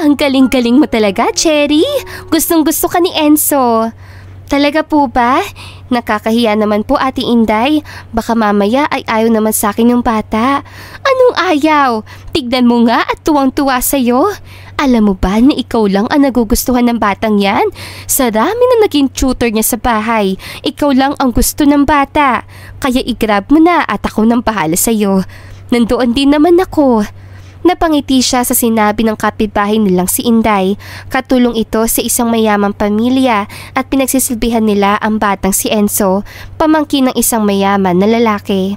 Ang galing-galing mo talaga, Cherry. Gustong-gusto ka ni Enzo. Talaga po ba? Nakakahiya naman po, Ate Inday. Baka mamaya ay ayaw naman sa akin yung bata. Anong ayaw? Tignan mo nga at tuwang-tuwa sa'yo. Alam mo ba na ikaw lang ang nagugustuhan ng batang yan? Sa dami na naging tutor niya sa bahay, ikaw lang ang gusto ng bata. Kaya i-grab mo na at ako nang bahala sa'yo. Nandoon din naman ako. Napangiti siya sa sinabi ng kapitbahay nilang si Inday. Katulong ito sa isang mayamang pamilya at pinagsisilbihan nila ang batang si Enzo, pamangkin ng isang mayaman na lalaki.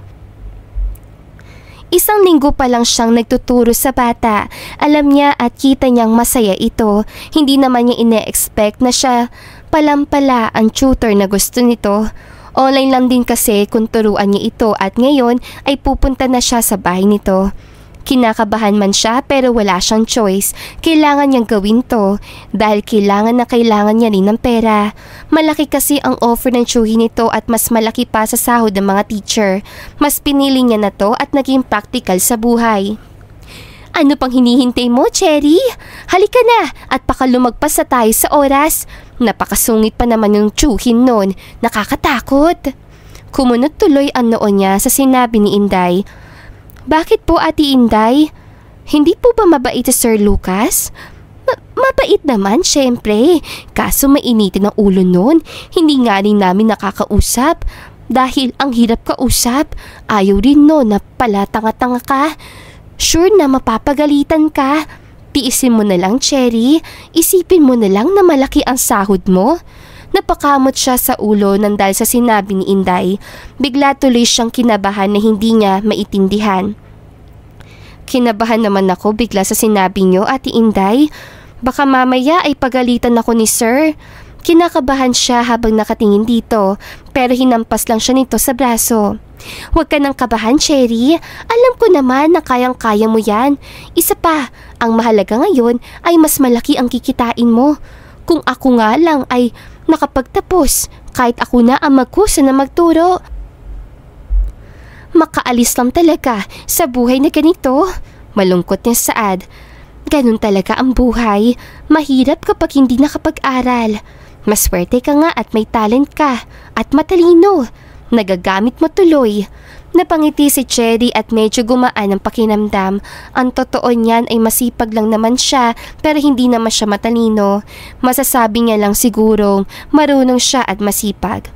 Isang linggo pa lang siyang nagtuturo sa bata. Alam niya at kita niyang masaya ito. Hindi naman niya ine-expect na siya pala ang tutor na gusto nito. Online lang din kasi kung turuan niya ito at ngayon ay pupunta na siya sa bahay nito. Kinakabahan man siya pero wala siyang choice. Kailangan niyang gawin to dahil kailangan niya rin ng pera. Malaki kasi ang offer ng tsuhin nito at mas malaki pa sa sahod ng mga teacher. Mas pinili niya na to at naging practical sa buhay. Ano pang hinihintay mo, Cherry? Halika na at pakalumagpas na tayo sa oras. Napakasungit pa naman yung tsuhin nun. Nakakatakot. Kumunot tuloy ang noo niya sa sinabi ni Inday. Bakit po, Ate Inday? Hindi po ba mabait si Sir Lucas? Mabait naman, syempre. Kaso mainitin ang ulo nun. Hindi nga rin namin nakakausap. Dahil ang hirap kausap. Ayaw rin no na pala tanga-tanga ka. Sure na mapapagalitan ka. Tiisin mo na lang, Cherry. Isipin mo na lang na malaki ang sahod mo. Napakamot siya sa ulo nang dahil sa sinabi ni Inday. Bigla tuloy siyang kinabahan na hindi niya maitindihan. Kinabahan naman ako bigla sa sinabi niyo, Ate Inday. Baka mamaya ay pagalitan ako ni Sir. Kinakabahan siya habang nakatingin dito pero hinampas lang siya nito sa braso. Huwag ka nang kabahan, Cherry. Alam ko naman na kayang-kaya mo yan. Isa pa, ang mahalaga ngayon ay mas malaki ang kikitain mo. Kung ako nga lang ay nakapagtapos, kahit ako na ang magkusa na magturo. Makaalis lang talaga sa buhay na ganito. Malungkot niya saad. Ganun talaga ang buhay. Mahirap kapag hindi nakapag-aral. Maswerte ka nga at may talent ka at matalino. Nagagamit mo tuloy. Napangiti si Cherry at medyo gumaan ang pakinamdam. Ang totoo niyan ay masipag lang naman siya pero hindi naman siya matalino. Masasabi niya lang sigurong marunong siya at masipag.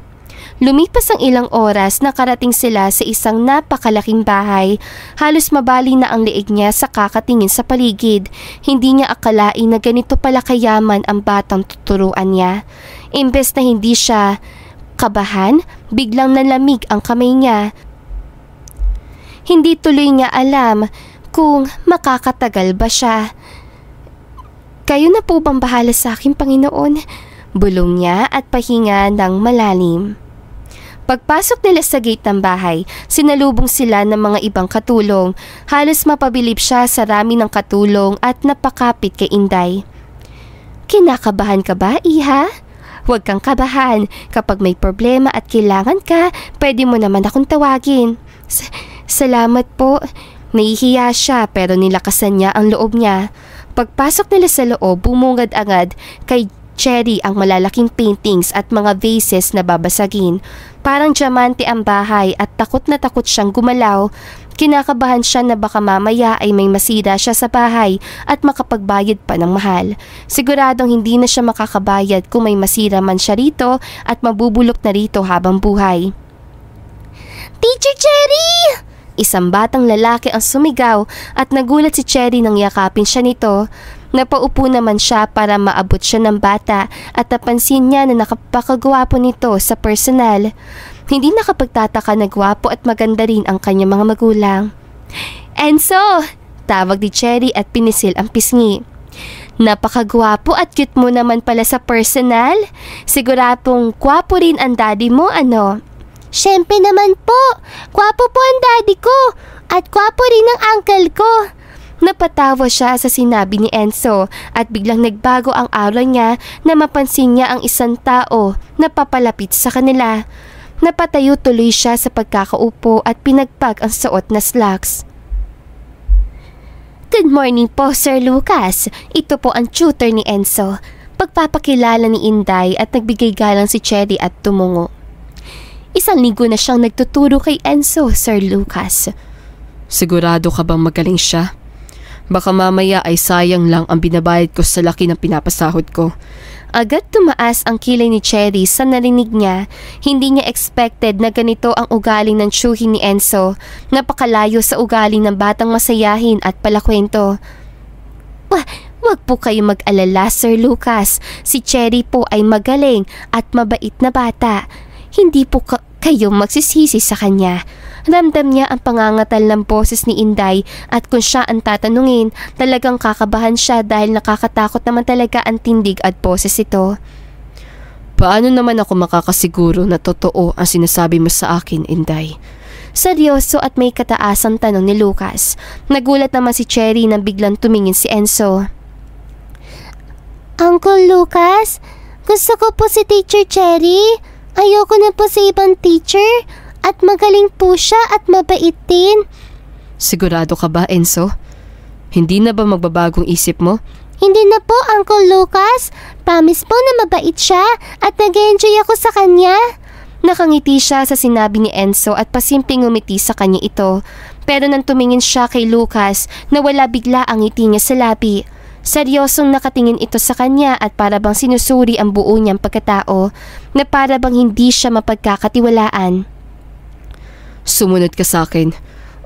Lumipas ang ilang oras nakarating sila sa isang napakalaking bahay. Halos mabali na ang leeg niya sa kakatingin sa paligid. Hindi niya akalain na ganito pala kayaman ang batang tuturuan niya. Imbes na hindi siya kabahan, biglang nalamig ang kamay niya. Hindi tuloy niya alam kung makakatagal ba siya. Kayo na po bang bahala sa akin, Panginoon? Bulong niya at pahinga ng malalim. Pagpasok nila sa gate ng bahay, sinalubong sila ng mga ibang katulong. Halos mapabilib siya sa rami ng katulong at napakapit kay Inday. Kinakabahan ka ba, Iha? Huwag kang kabahan. Kapag may problema at kailangan ka, pwede mo naman akong tawagin. Salamat po. Nahihiya siya pero nilakasan niya ang loob niya. Pagpasok nila sa loob, bumungad agad kay Cherry ang malalaking paintings at mga vases na babasagin. Parang diamante ang bahay at takot na takot siyang gumalaw. Kinakabahan siya na baka mamaya ay may masira siya sa bahay at makapagbayad pa ng mahal. Siguradong hindi na siya makakabayad kung may masira man siya rito at mabubulok na rito habang buhay. Teacher Cherry! Isang batang lalaki ang sumigaw at nagulat si Cherry nang yakapin siya nito. Napaupo naman siya para maabot siya ng bata at napansin niya na nakapakagwapo nito sa personal. Hindi nakapagtataka na gwapo at maganda rin ang kanyang mga magulang. Enzo! Tawag ni Cherry at pinisil ang pisngi. Napakagwapo at cute mo naman pala sa personal. Siguradong gwapo rin ang daddy mo, ano? Siyempre naman po. Gwapo po ang daddy ko at gwapo rin ang uncle ko. Napatawa siya sa sinabi ni Enzo at biglang nagbago ang aura niya na mapansin niya ang isang tao na papalapit sa kanila. Napatayo tuloy siya sa pagkakaupo at pinagpag ang suot na slacks. Good morning po, Sir Lucas. Ito po ang tutor ni Enzo. Pagpapakilala ni Inday at nagbigay galang si Cherry at tumungo. 1 linggo na siyang nagtuturo kay Enzo, Sir Lucas. Sigurado ka bang magaling siya? Baka mamaya ay sayang lang ang binabayad ko sa laki ng pinapasahod ko. Agad tumaas ang kilay ni Cherry sa narinig niya. Hindi niya expected na ganito ang ugali ng tiyuhin ni Enzo. Napakalayo sa ugali ng batang masayahin at palakwento. Wag po kayo mag-alala, Sir Lucas. Si Cherry po ay magaling at mabait na bata. Hindi po kayo magsisisi sa kanya. Ramdam niya ang pangangatal ng boses ni Inday at kung siya ang tatanungin, talagang kakabahan siya dahil nakakatakot naman talaga ang tindig at boses ito. Paano naman ako makakasiguro na totoo ang sinasabi mo sa akin, Inday? Seryoso at may kataasang tanong ni Lucas. Nagulat naman si Cherry nang biglang tumingin si Enzo. Uncle Lucas, gusto ko po si Teacher Cherry. Ayoko na po sa ibang teacher. At magaling po siya at mabait din. Sigurado ka ba, Enzo? Hindi na ba magbabagong isip mo? Hindi na po, Uncle Lucas. Promise po na mabait siya at nag-enjoy ako sa kanya. Nakangiti siya sa sinabi ni Enzo at pasimpleng umiti sa kanya ito. Pero nang tumingin siya kay Lucas, nawala bigla ang ngiti niya sa labi. Seryosong nakatingin ito sa kanya at para bang sinusuri ang buo niyang pagkatao na para bang hindi siya mapagkakatiwalaan. Sumunod ka sa akin.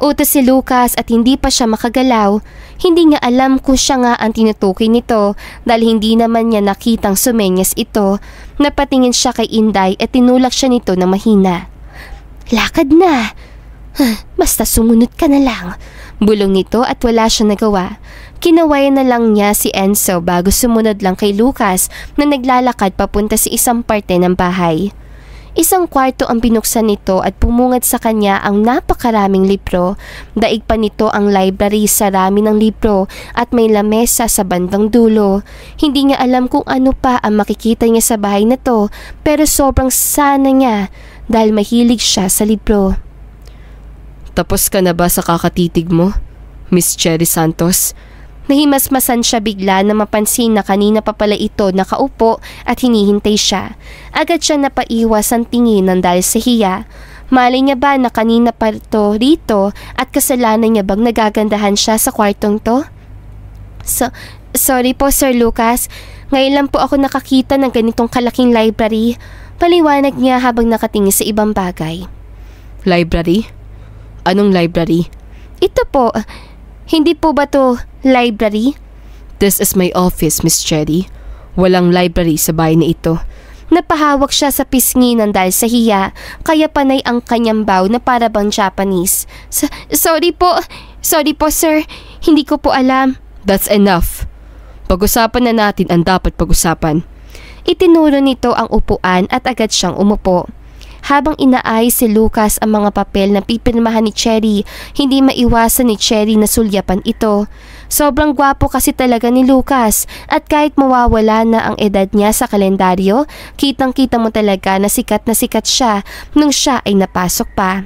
Utos si Lucas at hindi pa siya makagalaw. Hindi niya alam kung siya nga ang tinutukoy nito dahil hindi naman niya nakitang sumenyas ito. Napatingin siya kay Inday at tinulak siya nito na mahina. Lakad na. Basta sumunod ka na lang. Bulong nito at wala siya nagawa. Kinawayan na lang niya si Enzo bago sumunod lang kay Lucas na naglalakad papunta sa isang parte ng bahay. Isang kwarto ang binuksan nito at pumungad sa kanya ang napakaraming libro. Daig pa nito ang library sa rami ng libro at may lamesa sa bandang dulo. Hindi niya alam kung ano pa ang makikita niya sa bahay na to pero sobrang sana niya dahil mahilig siya sa libro. Tapos ka na ba sa kakatitig mo, Miss Cherry Santos? Nahimasmasan siya bigla na mapansin na kanina pa pala ito nakaupo at hinihintay siya. Agad siya napaiwas ang tingin ng dahil sa hiya. Malay niya ba na kanina pa ito rito at kasalanan niya bang nagagandahan siya sa kwartong to? Sorry po, Sir Lucas. Ngayon lang po ako nakakita ng ganitong kalaking library. Paliwanag niya habang nakatingin sa ibang bagay. Library? Anong library? Ito po. Hindi po ba to library? This is my office, Miss Cherry. Walang library sa bahay na ito. Napahawak siya sa pisngi ng dahil sa hiya, kaya panay ang kanyang bow na para bang Japanese. Sorry po, sir. Hindi ko po alam. That's enough. Pag-usapan na natin ang dapat pag-usapan. Itinuro nito ang upuan at agad siyang umupo. Habang inaayos si Lucas ang mga papel na pipirmahan ni Cherry, hindi maiwasan ni Cherry na sulyapan ito. Sobrang gwapo kasi talaga ni Lucas at kahit mawawala na ang edad niya sa kalendaryo, kitang-kita mo talaga na sikat siya nung siya ay napasok pa.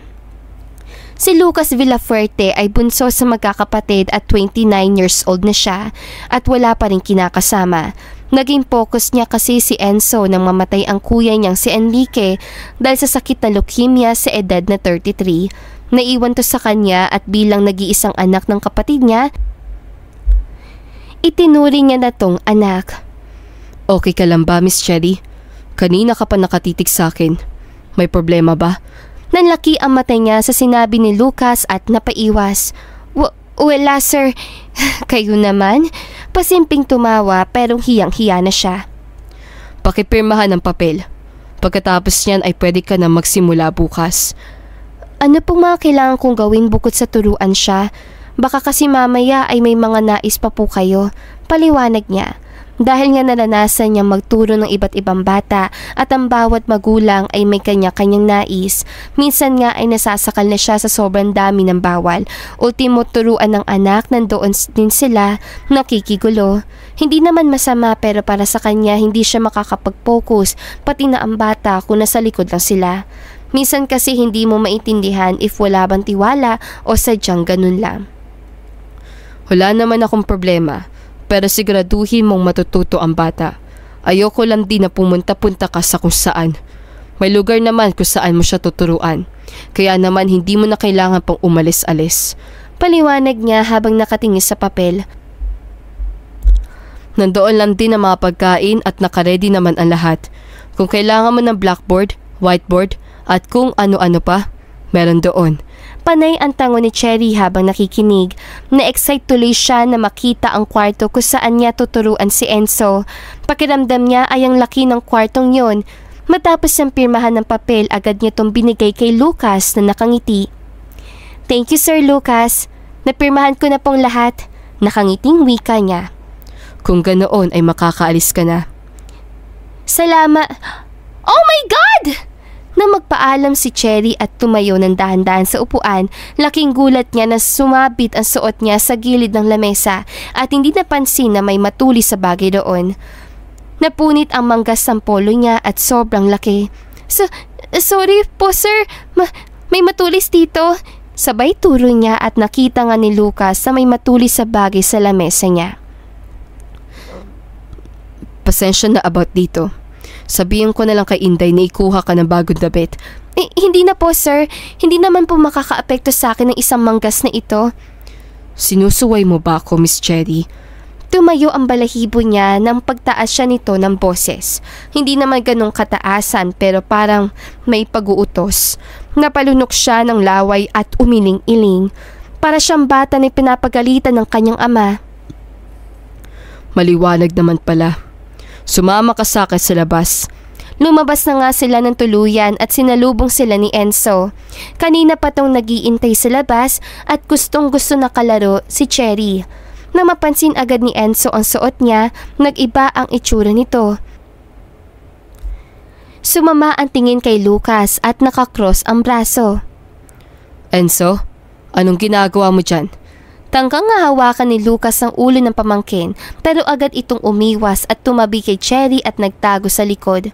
Si Lucas Villafuerte ay bunso sa magkakapatid at 29 years old na siya at wala pa rin kinakasama. Naging focus niya kasi si Enzo nang mamatay ang kuya niyang si Enrique dahil sa sakit na leukemia sa edad na 33. Naiwan to sa kanya at bilang nag-iisang anak ng kapatid niya, itinuring niya na tong anak. Okay ka lang ba, Miss Cherry? Kanina ka pa nakatitig sa akin. May problema ba? Nanlaki ang mata niya sa sinabi ni Lucas at napaiwas. Wala, sir. Kayo naman? Pasimping tumawa pero hiyang-hiya na siya. Pakipirmahan ng papel. Pagkatapos niyan ay pwede ka na magsimula bukas. Ano pong mga kailangan kong gawin bukod sa turuan siya? Baka kasi mamaya ay may mga nais pa po kayo. Paliwanag niya. Dahil nga naranasan niyang magturo ng iba't ibang bata at ang bawat magulang ay may kanya-kanyang nais. Minsan nga ay nasasakal na siya sa sobrang dami ng bawal. Ultimo turuan ng anak, nandoon din sila nakikigulo. Hindi naman masama pero para sa kanya hindi siya makakapag-focus pati na ang bata kung nasa likod lang sila. Minsan kasi hindi mo maintindihan if wala bang tiwala o sadyang ganun lang. Wala naman akong problema, pero siguraduhin mong matututo ang bata. Ayoko lang din na pumunta-punta ka sa kung saan. May lugar naman kung saan mo siya tuturuan. Kaya naman hindi mo na kailangan pang umalis-alis. Paliwanag niya habang nakatingin sa papel. Nandoon lang din ang mga pagkain at nakaredy naman ang lahat. Kung kailangan mo ng blackboard, whiteboard, at kung ano-ano pa, meron doon. Panay ang tango ni Cherry habang nakikinig. Na-excite tuloy siya na makita ang kwarto kung saan niya tuturuan si Enzo. Pakiramdam niya ay ang laki ng kwartong yon. Matapos siyang pirmahan ng papel, agad niya itong binigay kay Lucas na nakangiti. Thank you, Sir Lucas. Napirmahan ko na pong lahat. Nakangiting wika niya. Kung ganoon ay makakaalis ka na. Salamat. Oh my God! Na magpaalam si Cherry at tumayo ng dahan-dahan sa upuan, laking gulat niya na sumabit ang suot niya sa gilid ng lamesa at hindi napansin na may matuli sa bagay doon. Napunit ang manggas ng polo niya at sobrang laki. Sorry po sir, may matulis dito. Sabay turo niya at nakita nga ni Lucas na may matulis sa bagay sa lamesa niya. Pasensya na about dito. Sabihin ko na lang kay Inday na ikuha ka ng bagong damit. Hindi na po sir. Hindi naman po makakaapekto sa akin ng isang manggas na ito. Sinusuway mo ba ako, Miss Cherry? Tumayo ang balahibo niya nang pagtaas siya nito ng boses. Hindi naman ganong kataasan pero parang may pag-uutos. Napalunok siya ng laway at umiling-iling. Para siyang bata na pinapagalitan ng kanyang ama. Maliwanag naman pala. Sumama ka sa akin sa labas. Lumabas na nga sila ng tuluyan at sinalubong sila ni Enzo. Kanina pa tong nag-iintay sa labas at gustong-gusto na kalaro si Cherry. Nang mapansin agad ni Enzo ang suot niya, nag-iba ang itsura nito. Sumama ang tingin kay Lucas at nakakross ang braso. Enzo, anong ginagawa mo dyan? Tangkang nga hawakan ni Lucas ang ulo ng pamangkin pero agad itong umiwas at tumabi kay Cherry at nagtago sa likod.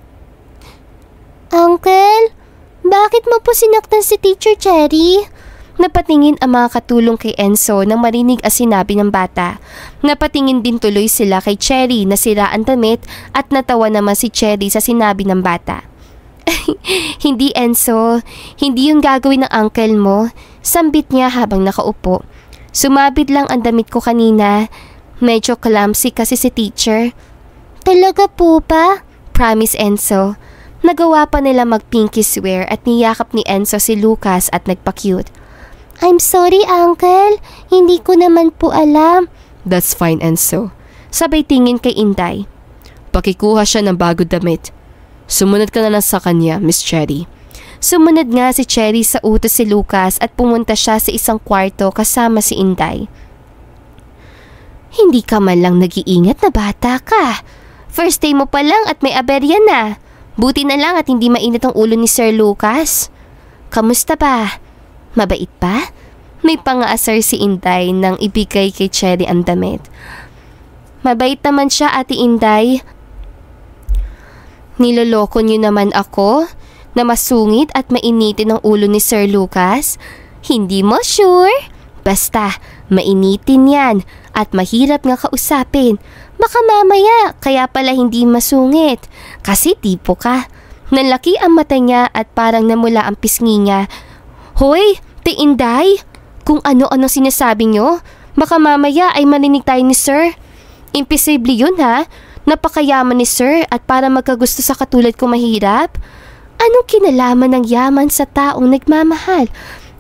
Uncle, bakit mo po sinaktan si Teacher Cherry? Napatingin ang mga katulong kay Enzo nang marinig ang sinabi ng bata. Napatingin din tuloy sila kay Cherry na sira ang damit at natawa naman si Cherry sa sinabi ng bata. Hindi Enzo, hindi yung gagawin ng uncle mo, sambit niya habang nakaupo. Sumabit lang ang damit ko kanina. Medyo clumsy kasi si teacher. Talaga po ba? Promise Enzo. Nagawa pa nila mag-pinky swear at niyakap ni Enzo si Lucas at nagpa-cute. I'm sorry uncle, hindi ko naman po alam. That's fine Enzo. Sabay tingin kay Inday. Pakikuha siya ng bago damit. Sumunod ka na lang sa kanya, Miss Cherry. Sumunod nga si Cherry sa utos si Lucas at pumunta siya sa isang kwarto kasama si Inday. Hindi ka man lang nag-iingat na bata ka. First day mo pa lang at may aberya na. Buti na lang at hindi mainit ang ulo ni Sir Lucas. Kamusta ba? Mabait pa? May pangaasar si Inday nang ibigay kay Cherry ang damit. Mabait naman siya, Ate Inday. Niloloko niyo naman ako? Na masungit at mainitin ang ulo ni Sir Lucas? Hindi mo sure? Basta, mainitin yan at mahirap nga kausapin. Baka mamaya, kaya pala hindi masungit. Kasi tipo ka. Nalaki ang mata niya at parang namula ang pisngi niya. Hoy, Te Inday! Kung ano-ano sinasabi niyo, baka mamaya ay marinig tayo ni Sir. Imposible yun ha? Napakayaman ni Sir at para magkagusto sa katulad ko mahirap? Anong kinalaman ng yaman sa taong nagmamahal?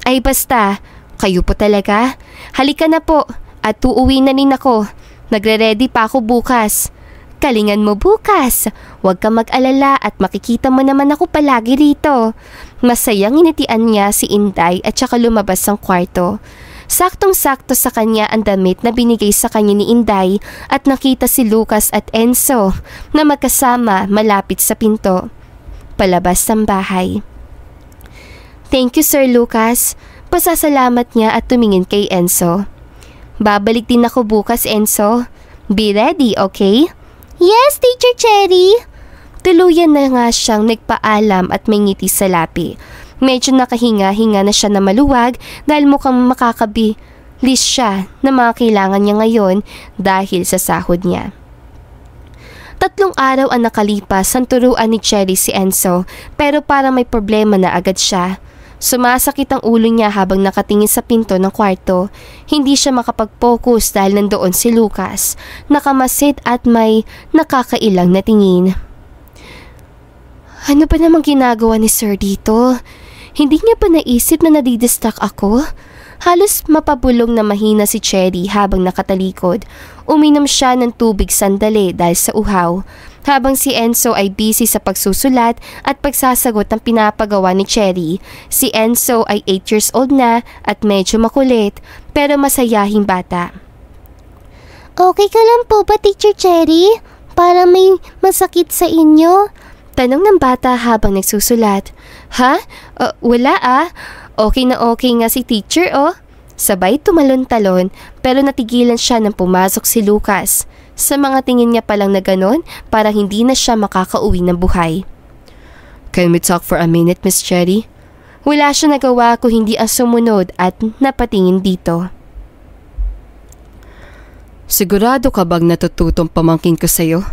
Ay basta, kayo po talaga. Halika na po at uuwi na rin ako. Nagre-ready pa ako bukas. Kalingan mo bukas. Huwag ka mag-alala at makikita mo naman ako palagi rito. Masayang initian niya si Inday at saka lumabas ng kwarto. Saktong-sakto sa kanya ang damit na binigay sa kanya ni Inday at nakita si Lucas at Enzo na magkasama malapit sa pinto. Palabas ng bahay. Thank you Sir Lucas. Pasasalamat niya at tumingin kay Enzo. Babalik din ako bukas Enzo. Be ready, okay? Yes, Teacher Cherry. Tuluyan na nga siyang nagpaalam at may ngiti sa labi. Medyo nakahinga-hinga na siya na maluwag dahil mukhang list siya na mga kailangan niya ngayon dahil sa sahod niya. 3 araw ang nakalipas ang turuan ni Cherry si Enzo pero parang may problema na agad siya. Sumasakit ang ulo niya habang nakatingin sa pinto ng kwarto. Hindi siya makapag-focus dahil nandoon si Lucas, nakamasid at may nakakailang na tingin. Ano ba namang ginagawa ni Sir dito? Hindi niya ba naisip na nadidistract ako? Halos mapabulong na mahina si Cherry habang nakatalikod. Uminom siya ng tubig sandali dahil sa uhaw. Habang si Enzo ay busy sa pagsusulat at pagsasagot ng pinapagawa ni Cherry, si Enzo ay 8 years old na at medyo makulit pero masayahing bata. Okay ka lang po ba, Teacher Cherry? Para may masakit sa inyo? Tanong ng bata habang nagsusulat. Ha? Wala ah. Okay na okay nga si teacher oh. Sabay tumalon-talon pero natigilan siya nang pumasok si Lucas. Sa mga tingin niya palang na ganon para hindi na siya makakauwi ng buhay. Can we talk for a minute, Miss Cherry? Wala siya nagawa kung hindi ang sumunod at napatingin dito. Sigurado ka bang natututong pamangkin ko sa'yo?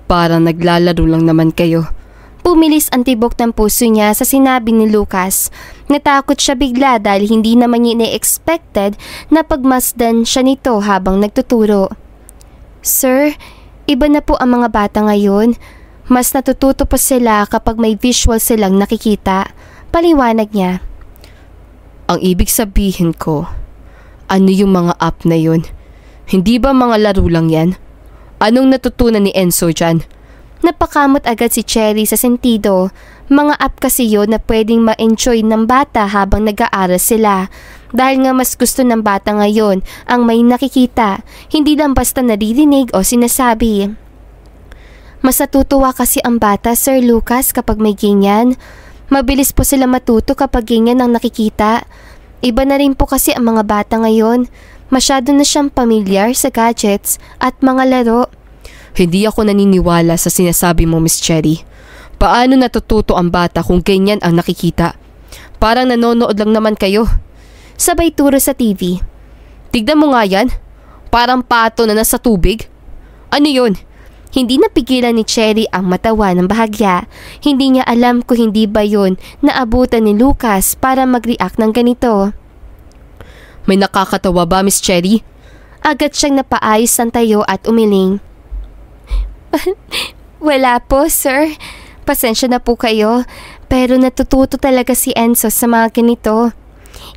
Parang naglalaro lang naman kayo. Pumilis ang tibok ng puso niya sa sinabi ni Lucas. Natakot siya bigla dahil hindi naman niya expected na pagmasdan siya nito habang nagtuturo. Sir, iba na po ang mga bata ngayon. Mas natututo pa sila kapag may visual silang nakikita. Paliwanag niya. Ang ibig sabihin ko, ano yung mga app na yun? Hindi ba mga laro lang yan? Anong natutunan ni Enzo dyan? Napakamot agad si Cherry sa sentido. Mga app kasi yun na pwedeng ma-enjoy ng bata habang nag-aaral sila. Dahil nga mas gusto ng bata ngayon ang may nakikita, hindi lang basta naririnig o sinasabi. Mas natutuwa kasi ang bata, Sir Lucas, kapag may ganyan. Mabilis po sila matuto kapag ganyan ang nakikita. Iba na rin po kasi ang mga bata ngayon. Masyado na siyang pamilyar sa gadgets at mga laro. Hindi ako naniniwala sa sinasabi mo, Miss Cherry. Paano natututo ang bata kung ganyan ang nakikita? Parang nanonood lang naman kayo. Sabay turo sa TV. Tignan mo nga yan. Parang pato na nasa tubig. Ano yun? Hindi napigilan ni Cherry ang matawa ng bahagya. Hindi niya alam kung hindi ba yun naabutan ni Lucas para mag-react ng ganito. May nakakatawa ba, Miss Cherry? Agad siyang napaayos ng tayo at umiling. Wala po, sir. Pasensya na po kayo. Pero natututo talaga si Enzo sa mga ganito.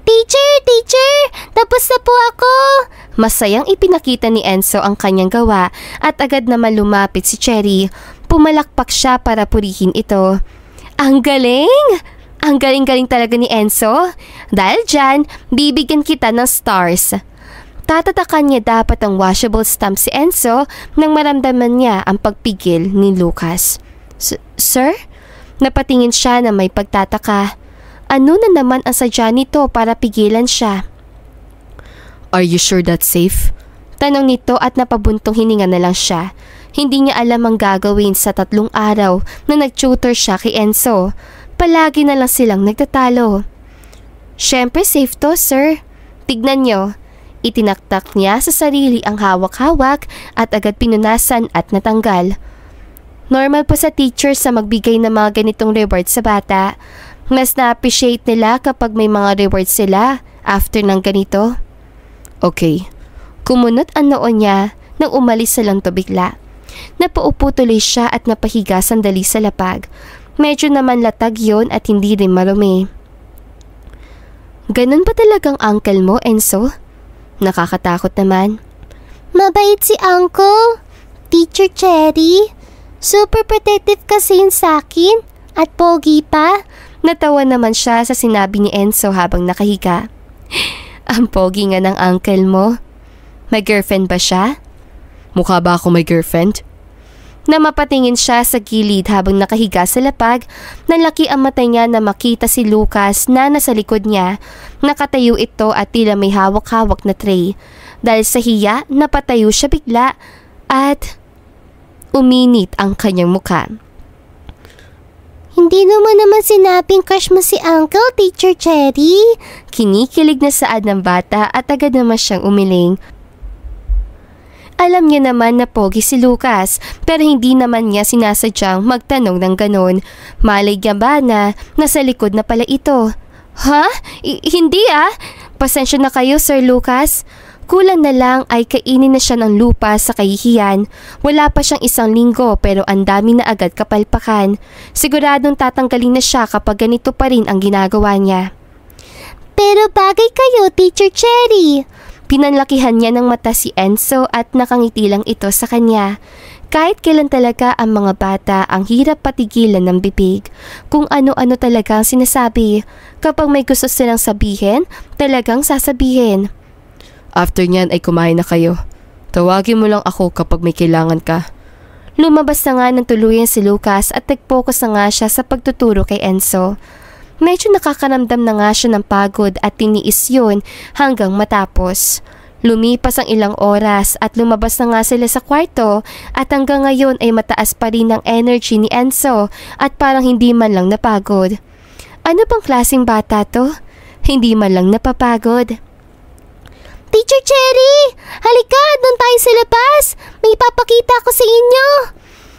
Teacher! Tapos na po ako! Masayang ipinakita ni Enzo ang kanyang gawa at agad naman lumapit si Cherry. Pumalakpak siya para purihin ito. Ang galing! Ang galing-galing talaga ni Enzo. Dahil dyan, bibigyan kita ng stars. Tatatakan niya dapat ang washable stamp si Enzo nang maramdaman niya ang pagpigil ni Lucas. Sir? Napatingin siya na may pagtataka. Ano na naman ang sadya nito para pigilan siya? Are you sure that's safe? Tanong nito at napabuntong hininga na lang siya. Hindi niya alam ang gagawin sa 3 araw na nag-tutor siya kay Enzo. Palagi na lang silang nagtatalo. Siyempre safe to, sir. Tignan niyo. Itinaktak niya sa sarili ang hawak-hawak at agad pinunasan at natanggal. Normal po sa teachers sa magbigay ng mga ganitong reward sa bata. Mas na-appreciate nila kapag may mga reward sila after ng ganito. Okay. Kumunot ang noo niya nang umalis sa lang to bigla. Napaupo tuloy siya at napahiga sandali sa lapag. Medyo naman latag yon at hindi rin marumi. Ganun ba talagang uncle mo, Enzo? Nakakatakot naman. Mabait si uncle. Teacher Cherry. Super protective kasi yun sa akin. At pogi pa. Natawa naman siya sa sinabi ni Enzo habang nakahiga. Ang pogi nga ng uncle mo. May girlfriend ba siya? Mukha ba ako may girlfriend? Na mapatingin siya sa gilid habang nakahiga sa lapag, nalaki ang mata niya na makita si Lucas na nasa likod niya. Nakatayo ito at tila may hawak-hawak na tray. Dahil sa hiya, napatayo siya bigla at uminit ang kanyang mukha. Hindi naman sinabing crush mo si Uncle, Teacher Cherry. Kinikilig na saad ng bata at agad naman siyang umiling. Alam niya naman na pogi si Lucas pero hindi naman niya sinasadyang magtanong ng ganon. Malay niya ba na nasa likod na pala ito? Ha? Hindi ah! Pasensya na kayo, Sir Lucas. Kulang na lang ay kainin na siya ng lupa sa kahihiyan. Wala pa siyang 1 linggo pero ang dami na agad kapalpakan. Siguradong tatanggalin na siya kapag ganito pa rin ang ginagawa niya. Pero bagay kayo, Teacher Cherry. Pinanlakihan niya ng mata si Enzo at nakangiti lang ito sa kanya. Kahit kailan talaga ang mga bata ang hirap patigilan ng bibig. Kung ano-ano talaga ang sinasabi. Kapag may gusto silang sabihin, talagang sasabihin. After nyan ay kumain na kayo. Tawagin mo lang ako kapag may kailangan ka. Lumabas na nga ng tuluyan si Lucas at nag-focus na nga siya sa pagtuturo kay Enzo. Medyo nakakaramdam na nga siya ng pagod at tiniis yun hanggang matapos. Lumipas ang ilang oras at lumabas na nga sila sa kwarto at hanggang ngayon ay mataas pa rin ang energy ni Enzo at parang hindi man lang napagod. Ano bang klaseng bata to? Hindi man lang napapagod. Teacher Cherry! Halika! Doon tayo sa labas! May ipapakita ko sa inyo!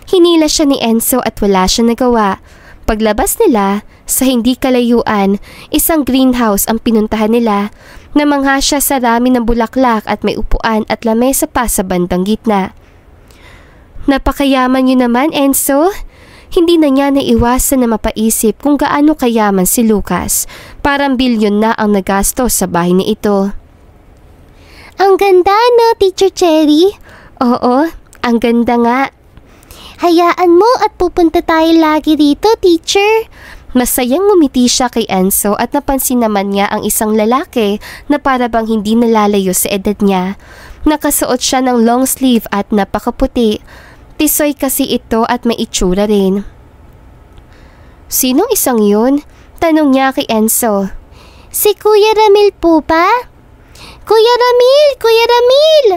Hinila siya ni Enzo at wala siya nagawa. Paglabas nila, sa hindi kalayuan, isang greenhouse ang pinuntahan nila. Namangha siya sa dami ng bulaklak at may upuan at lamesa pa sa bandang gitna. Napakayaman niyo naman, Enzo. Hindi na niya naiwasan na mapaisip kung gaano kayaman si Lucas. Parang bilyon na ang nagastos sa bahay ni ito. Ang ganda, no, Teacher Cherry? Oo, ang ganda nga. Hayaan mo at pupunta tayo lagi dito, Teacher. Masayang ngumiti siya kay Enzo at napansin naman niya ang isang lalaki na para bang hindi nalalayo sa edad niya. Nakasuot siya ng long sleeve at napakaputi. Tisoy kasi ito at may itsura rin. Sinong isang yun? Tanong niya kay Enzo. Si Kuya Ramil po ba? Kuya Ramil! Kuya Ramil!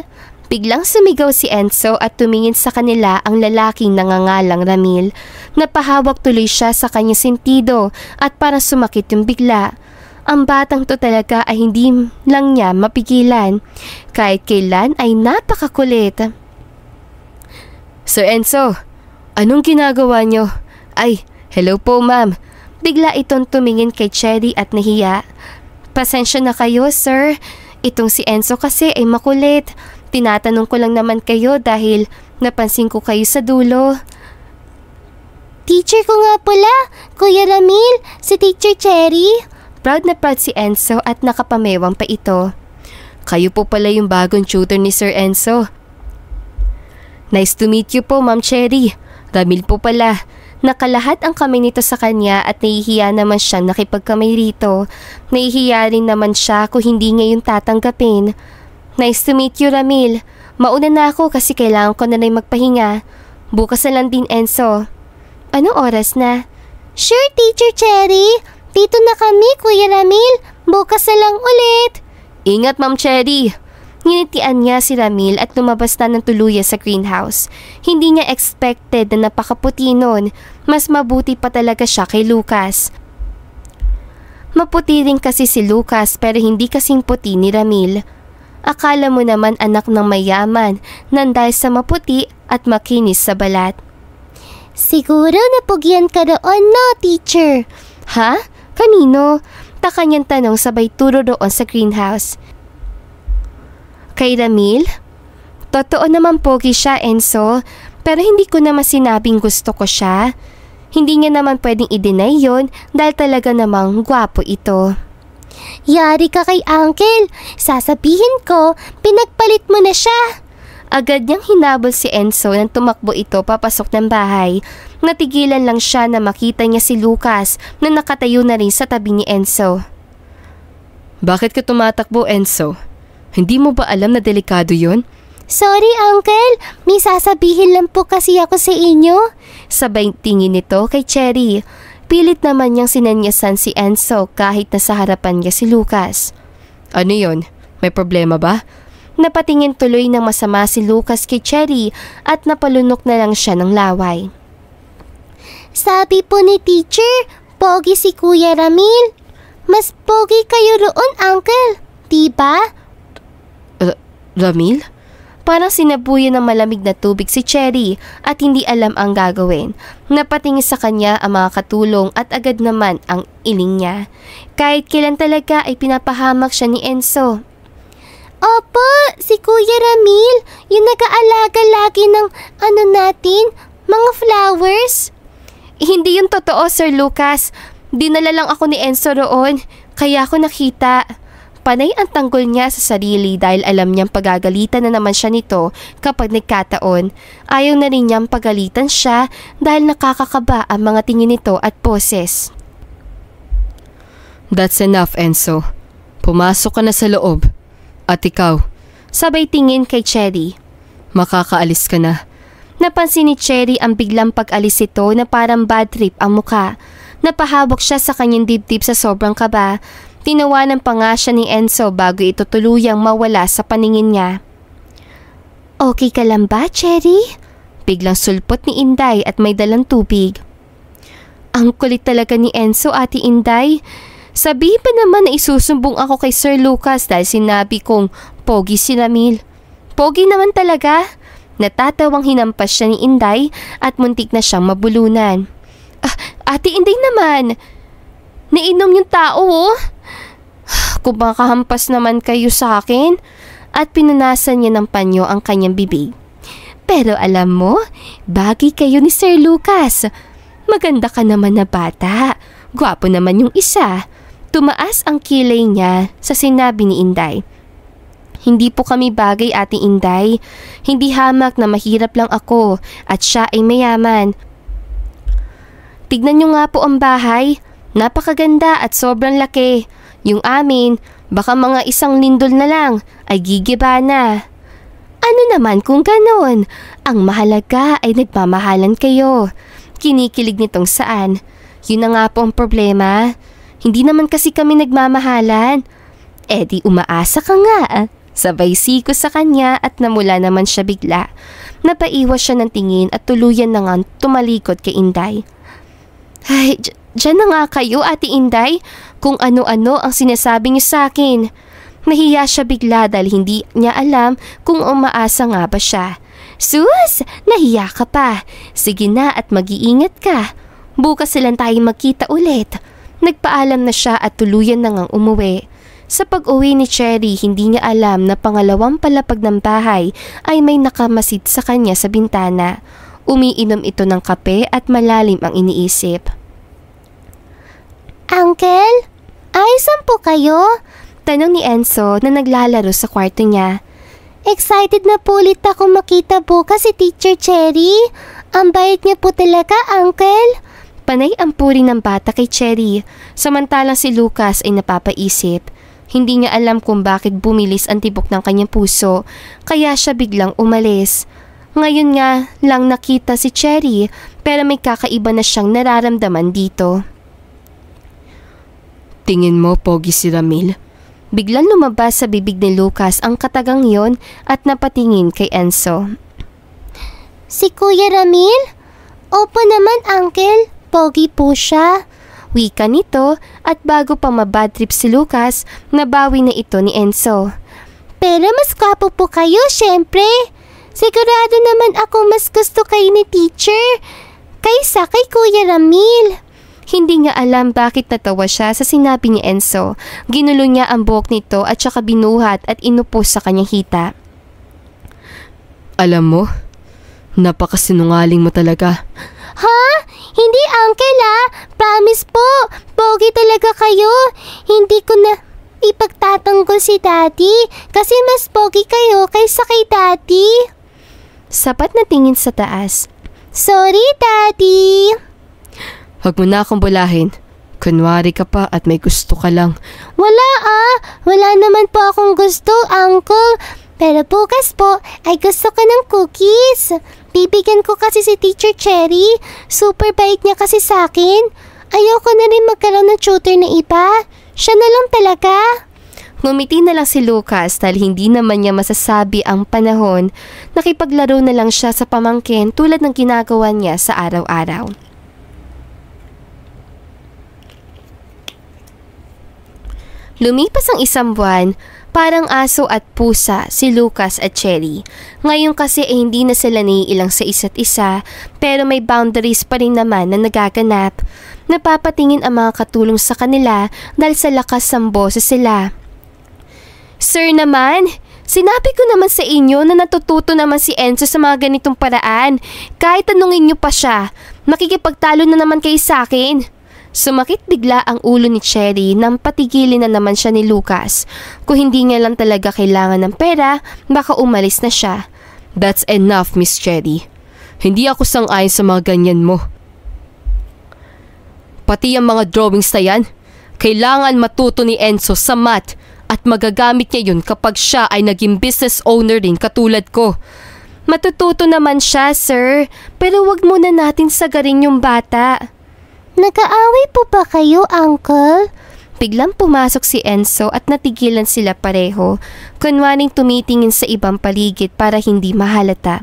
Biglang sumigaw si Enzo at tumingin sa kanila ang lalaking nangangalang Ramil. Napahawak tuloy siya sa kanyang sentido at parang sumakit yung bigla. Ang batang to talaga ay hindi lang niya mapigilan. Kahit kailan ay napakakulit. Sir Enzo, anong ginagawa niyo? Ay, hello po ma'am. Bigla itong tumingin kay Cherry at nahiya. Pasensya na kayo, sir. Itong si Enzo kasi ay makulit. Tinatanong ko lang naman kayo dahil napansin ko kayo sa dulo. Teacher ko nga pala, Kuya Ramil, si Teacher Cherry. Proud na proud si Enzo at nakapamewang pa ito. Kayo po pala yung bagong tutor ni Sir Enzo. Nice to meet you po, Ma'am Cherry. Ramil po pala. Nakalahat ang kamay nito sa kanya at nahihiya naman siyang nakipagkamay rito. Nahihiya rin naman siya kung hindi ngayon tatanggapin. Nice to meet you, Ramil. Mauna na ako kasi kailangan ko na rin magpahinga. Bukas na lang din, Enzo. Anong oras na? Sure, Teacher Cherry. Dito na kami, Kuya Ramil. Bukas na lang ulit. Ingat, Ma'am Cherry. Nginitian niya si Ramil at lumabas na ng tuluyan sa greenhouse. Hindi niya expected na napakaputi nun. Mas mabuti pa talaga siya kay Lucas. Maputi rin kasi si Lucas pero hindi kasing puti ni Ramil. Akala mo naman anak ng mayaman nang dahil sa maputi at makinis sa balat. Siguro napugyan ka roon, no, teacher? Ha? Kanino? Taka niyang tanong sabay turo roon sa greenhouse. Kay Ramil? Totoo naman pogi siya, Enzo, pero hindi ko naman sinabing gusto ko siya. Hindi niya naman pwedeng i-deny yun dahil talaga namang gwapo ito. Yari ka kay Uncle. Sasabihin ko, pinagpalit mo na siya. Agad niyang hinabol si Enzo nang tumakbo ito papasok ng bahay. Natigilan lang siya na makita niya si Lucas na nakatayo na rin sa tabi ni Enzo. Bakit ka tumatakbo, Enzo? Hindi mo ba alam na delikado yun? Sorry, Uncle. May sasabihin lang po kasi ako sa inyo. Sabay tingin nito kay Cherry. Pilit naman niyang sinanyasan si Enzo kahit nasa harapan niya si Lucas. Ano yon? May problema ba? Napatingin tuloy ng masama si Lucas kay Cherry at napalunok na lang siya ng laway. Sabi po ni teacher, pogi si Kuya Ramil. Mas pogi kayo roon, Uncle. Diba? Ramil? Parang sinabuyan ng malamig na tubig si Cherry at hindi alam ang gagawin. Napatingin sa kanya ang mga katulong at agad naman ang iling niya. Kahit kailan talaga ay pinapahamak siya ni Enzo. Opo, si Kuya Ramil, yung nag-aalaga lagi ng natin, mga flowers. Hindi yun totoo, Sir Lucas. Dinala lang ako ni Enzo roon, kaya ako nakita. Panay ang tanggol niya sa sarili dahil alam niyang pagagalitan na naman siya nito kapag nagkataon. Ayaw na rin niyang pagalitan siya dahil nakakakaba ang mga tingin nito at poses. That's enough, Enzo. Pumasok ka na sa loob. At ikaw, sabay tingin kay Cherry. Makakaalis ka na. Napansin ni Cherry ang biglang pag-alis ito na parang bad trip ang muka. Napahawak siya sa kanyang dibdib sa sobrang kaba. Tinawanan pa nga siya ni Enzo bago ito tuluyang mawala sa paningin niya. Okay ka lang ba, Cherry? Biglang sulpot ni Inday at may dalang tubig. Ang kulit talaga ni Enzo, Ate Inday. Sabi pa naman na isusumbong ako kay Sir Lucas dahil sinabi kong pogi si Ramil. Pogi naman talaga. Natatawang hinampas siya ni Inday at muntik na siyang mabulunan. Ate Inday naman. Nainom yung tao oh. Kung makahampas naman kayo sa akin. At pinunasan niya ng panyo ang kanyang bibig. Pero alam mo, bagay kayo ni Sir Lucas. Maganda ka naman na bata. Gwapo naman yung isa. Tumaas ang kilay niya sa sinabi ni Inday. Hindi po kami bagay, Ate Inday. Hindi hamak na mahirap lang ako at siya ay mayaman. Tignan niyo nga po ang bahay. Napakaganda at sobrang laki. Yung amin, baka mga 1 lindol na lang ay gigiba na. Ano naman kung ganon? Ang mahalaga ay nagmamahalan kayo. Kinikilig nitong saan. Yun na nga po ang problema. Hindi naman kasi kami nagmamahalan. Eh di umaasa ka nga. Sabay siko sa kanya at namula naman siya bigla. Napaiwas siya ng tingin at tuluyan na nga tumalikod kay Inday. Ay, dyan na nga kayo, Ate Inday. Kung ano-ano ang sinasabi niyo sa akin. Nahiya siya bigla dahil hindi niya alam kung umaasa nga ba siya. Sus, nahiya ka pa. Sige na at mag-iingat ka. Bukas lang tayo magkita ulit. Nagpaalam na siya at tuluyan na ngang umuwi. Sa pag-uwi ni Cherry, hindi niya alam na pangalawang palapag ng bahay ay may nakamasid sa kanya sa bintana. Umiinom ito ng kape at malalim ang iniisip. Uncle, ayusan po kayo? Tanong ni Enzo na naglalaro sa kwarto niya. Excited na po ulit ako makita bukas si Teacher Cherry. Ang bait niya po talaga, Uncle. Panay ang puri ng bata kay Cherry. Samantalang si Lucas ay napapaisip. Hindi niya alam kung bakit bumilis ang tibok ng kanyang puso, kaya siya biglang umalis. Ngayon nga lang nakita si Cherry, pero may kakaiba na siyang nararamdaman dito. Tingin mo pogi si Ramil? Biglang lumabas sa bibig ni Lucas ang katagang yon at napatingin kay Enzo. Si Kuya Ramil? Opo naman, Uncle. Pogi po siya. Wika nito at bago pa mabad trip si Lucas, nabawi na ito ni Enzo. Pero mas gwapo po kayo, syempre. Sigurado naman ako mas gusto kayo ni teacher kaysa kay Kuya Ramil. Hindi niya alam bakit natawa siya sa sinabi ni Enzo. Ginulo niya ang buhok nito at saka binuhat at inupos sa kanyang hita. Alam mo, napakasinungaling mo talaga. Ha? Hindi, Uncle Promise po, pogi talaga kayo. Hindi ko na ipagtatanggol si Daddy kasi mas pogi kayo kaysa kay Daddy. Sapat na tingin sa taas. Sorry, Daddy. Huwag mo na akong bulahin. Kunwari ka pa at may gusto ka lang. Wala naman po akong gusto, Uncle. Pero bukas po ay gusto ko ng cookies. Bibigyan ko kasi si Teacher Cherry. Super bait niya kasi sa akin. Ayoko na rin magkaroon ng tutor na iba. Siya na lang talaga. Ngumiti na lang si Lucas dahil hindi naman niya masasabi ang panahon. Nakipaglaro na lang siya sa pamangkin tulad ng ginagawa niya sa araw-araw. Lumipas ang 1 buwan, parang aso at pusa si Lucas at Cherry. Ngayon kasi hindi na sila naiilang sa isa't isa, pero may boundaries pa rin naman na nagaganap. Napapatingin ang mga katulong sa kanila dahil sa lakas ng boses sila. Sir naman, sinabi ko naman sa inyo na natututo naman si Enzo sa mga ganitong paraan. Kahit tanungin niyo pa siya, makikipagtalo na naman kayo sa akin. Sumakit bigla ang ulo ni Cherry nang patigilin na naman siya ni Lucas. Kung hindi niya lang talaga kailangan ng pera, baka umalis na siya. That's enough, Miss Cherry. Hindi ako sang-ayon sa mga ganyan mo. Pati ang mga drawings na yan, kailangan matuto ni Enzo sa math at magagamit niya yun kapag siya ay naging business owner din katulad ko. Matututo naman siya, sir, pero wag muna natin sagarin yung bata. Nag-aaway po ba kayo, Uncle? Biglang pumasok si Enzo at natigilan sila pareho, kunwaring tumitingin sa ibang paligid para hindi mahalata.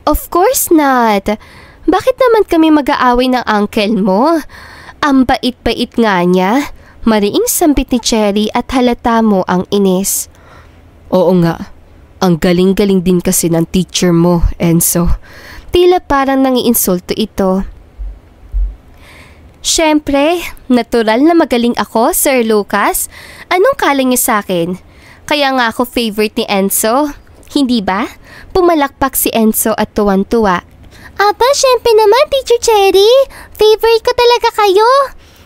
Of course not. Bakit naman kami mag-aaway ng uncle mo? Ang bait-bait nga niya. Mariing sambit ni Cherry at halata mo ang inis. Oo nga. Ang galing-galing din kasi ng teacher mo, Enzo. Tila parang nangiinsulto ito. Siyempre, natural na magaling ako, Sir Lucas. Anong kala niyo sa akin? Kaya nga ako favorite ni Enzo. Hindi ba? Pumalakpak si Enzo at tuwan-tuwa. Aba, siyempre naman, Teacher Cherry. Favorite ko talaga kayo.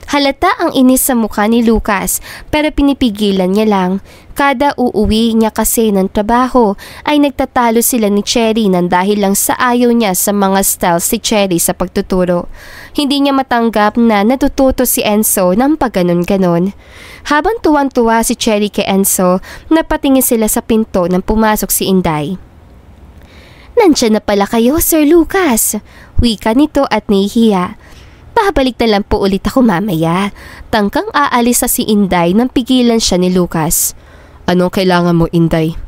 Halata ang inis sa mukha ni Lucas, pero pinipigilan niya lang. Kada uuwi niya kasi ng trabaho ay nagtatalo sila ni Cherry nang dahil lang sa ayaw niya sa mga styles si Cherry sa pagtuturo. Hindi niya matanggap na natututo si Enzo ng pagganon-ganon. Habang tuwang-tuwa si Cherry kay Enzo, napatingin sila sa pinto nang pumasok si Inday. Nandiyan na pala kayo, Sir Lucas. Wika nito at nahihiya. Babalik na lang po ulit ako mamaya. Tangkang aalis sa si Inday nang pigilan siya ni Lucas. Anong kailangan mo, Inday?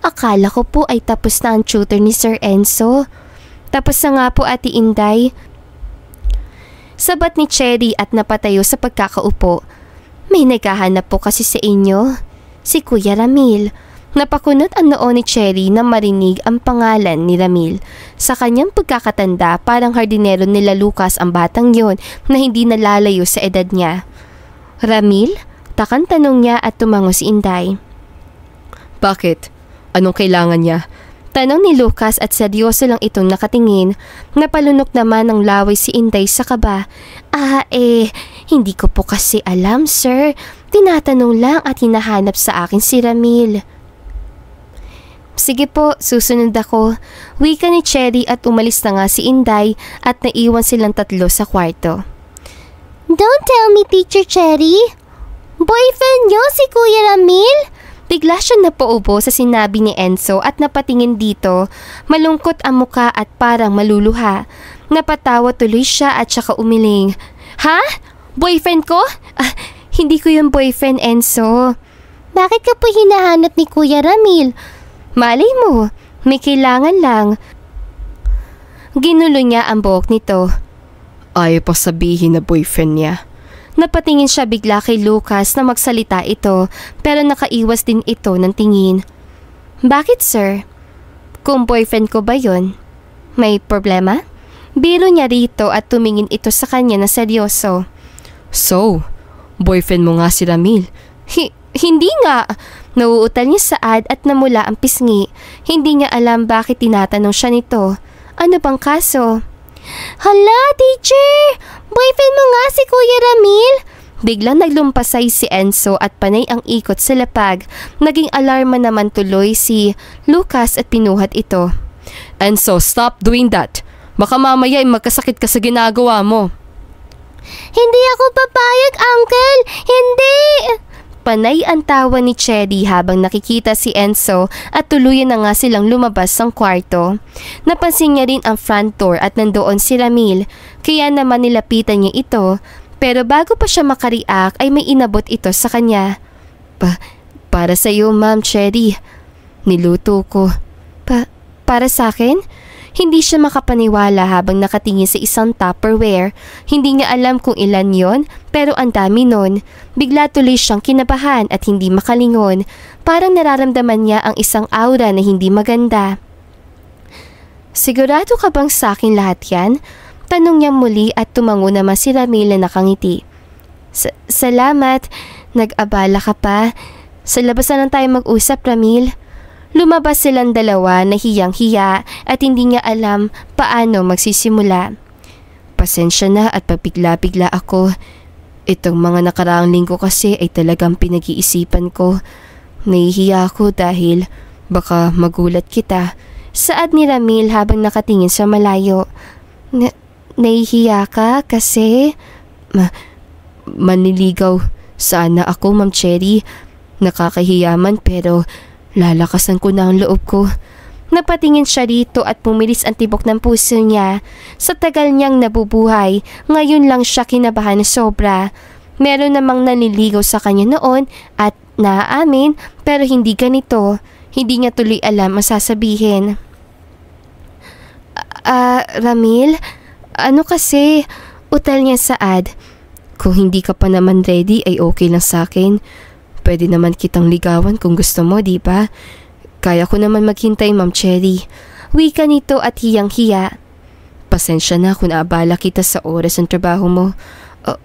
Akala ko po ay tapos na ang tutor ni Sir Enzo. Tapos na nga po, Ate Inday. Sabat ni Cherry at napatayo sa pagkakaupo. May naghahanap po kasi sa inyo. Si Kuya Ramil. Napakunot ang noo ni Cherry na marinig ang pangalan ni Ramil. Sa kanyang pagkakatanda, parang hardinero nila Lucas ang batang yon na hindi nalalayo sa edad niya. Ramil? Takang tanong niya at tumango si Inday. Bakit? Anong kailangan niya? Tanong ni Lucas at seryoso lang itong nakatingin. Napalunok naman ng laway si Inday sa kaba. Hindi ko po kasi alam, sir. Tinatanong lang at hinahanap sa akin si Ramil. Sige po, susunod ako. Wika ni Cherry at umalis na nga si Inday at naiwan silang tatlo sa kwarto. Don't tell me, Teacher Cherry. Boyfriend niyo si Kuya Ramil? Bigla siya napaubo sa sinabi ni Enzo at napatingin dito. Malungkot ang muka at parang maluluha. Napatawa tuloy siya at saka umiling. Ha? Boyfriend ko? Hindi ko yung boyfriend, Enzo. Bakit ka po hinahanap ni Kuya Ramil? Malay mo, may kailangan lang. Ginulo niya ang buhok nito. Ayaw pa sabihin na boyfriend niya. Napatingin siya bigla kay Lucas na magsalita ito, pero nakaiwas din ito ng tingin. Bakit, sir? Kung boyfriend ko ba yon? May problema? Biro niya rito at tumingin ito sa kanya na seryoso. So, boyfriend mo nga si Ramil? Hindi nga. Nauutal niya saad at namula ang pisngi. Hindi niya alam bakit tinatanong siya nito. Ano bang kaso? Hala, teacher! Boyfriend mo nga si Kuya Ramil? Biglang naglumpasay si Enzo at panay ang ikot sa lapag. Naging alarma naman tuloy si Lucas at pinuhat ito. Enzo, stop doing that. Baka mamaya ay magkasakit ka sa ginagawa mo. Hindi ako papayag, Uncle! Hindi! Panay ang tawa ni Cherry habang nakikita si Enzo at tuluyan na nga silang lumabas ng kwarto. Napansin niya rin ang front door at nandoon si Ramil, kaya naman nilapitan niya ito, pero bago pa siya makareact ay may inabot ito sa kanya. Para sa iyo, Ma'am Cherry. Niluto ko. Para sa akin? Hindi siya makapaniwala habang nakatingin sa isang Tupperware. Hindi niya alam kung ilan yon, pero ang dami nun. Bigla tuloy siyang kinabahan at hindi makalingon. Parang nararamdaman niya ang isang aura na hindi maganda. Sigurado ka bang sa akin lahat yan? Tanong niya muli at tumango naman si Ramil na nakangiti. Salamat. Nag-abala ka pa. Sa labas na lang tayo mag-usap, Ramil. Lumabas silang dalawa na hiyang-hiya at hindi niya alam paano magsisimula. Pasensya na at pabigla-bigla ako. Itong mga nakaraang linggo kasi ay talagang pinag-iisipan ko. Nahihiya ako dahil baka magulat kita. Saad ni Ramil habang nakatingin sa malayo. Nahihiya ka kasi... Manliligaw sana ako, Ma'am Cherry. Nakakahiyaman pero lalakasan ko na ang loob ko. Napatingin siya rito at pumilis ang tibok ng puso niya. Sa tagal niyang nabubuhay, ngayon lang siya kinabahan na sobra. Meron namang nanliligaw sa kanya noon at naaamin pero hindi ganito. Hindi niya tuloy alam ang sasabihin. Ramil, ano kasi? Utal niya Saad. Kung hindi ka pa naman ready ay okay lang sa akin. Pwede naman kitang ligawan kung gusto mo, di ba? Kaya ko naman maghintay, Ma'am Cherry. Wika nito at hiyang-hiya. Pasensya na kung naabala kita sa oras ng trabaho mo.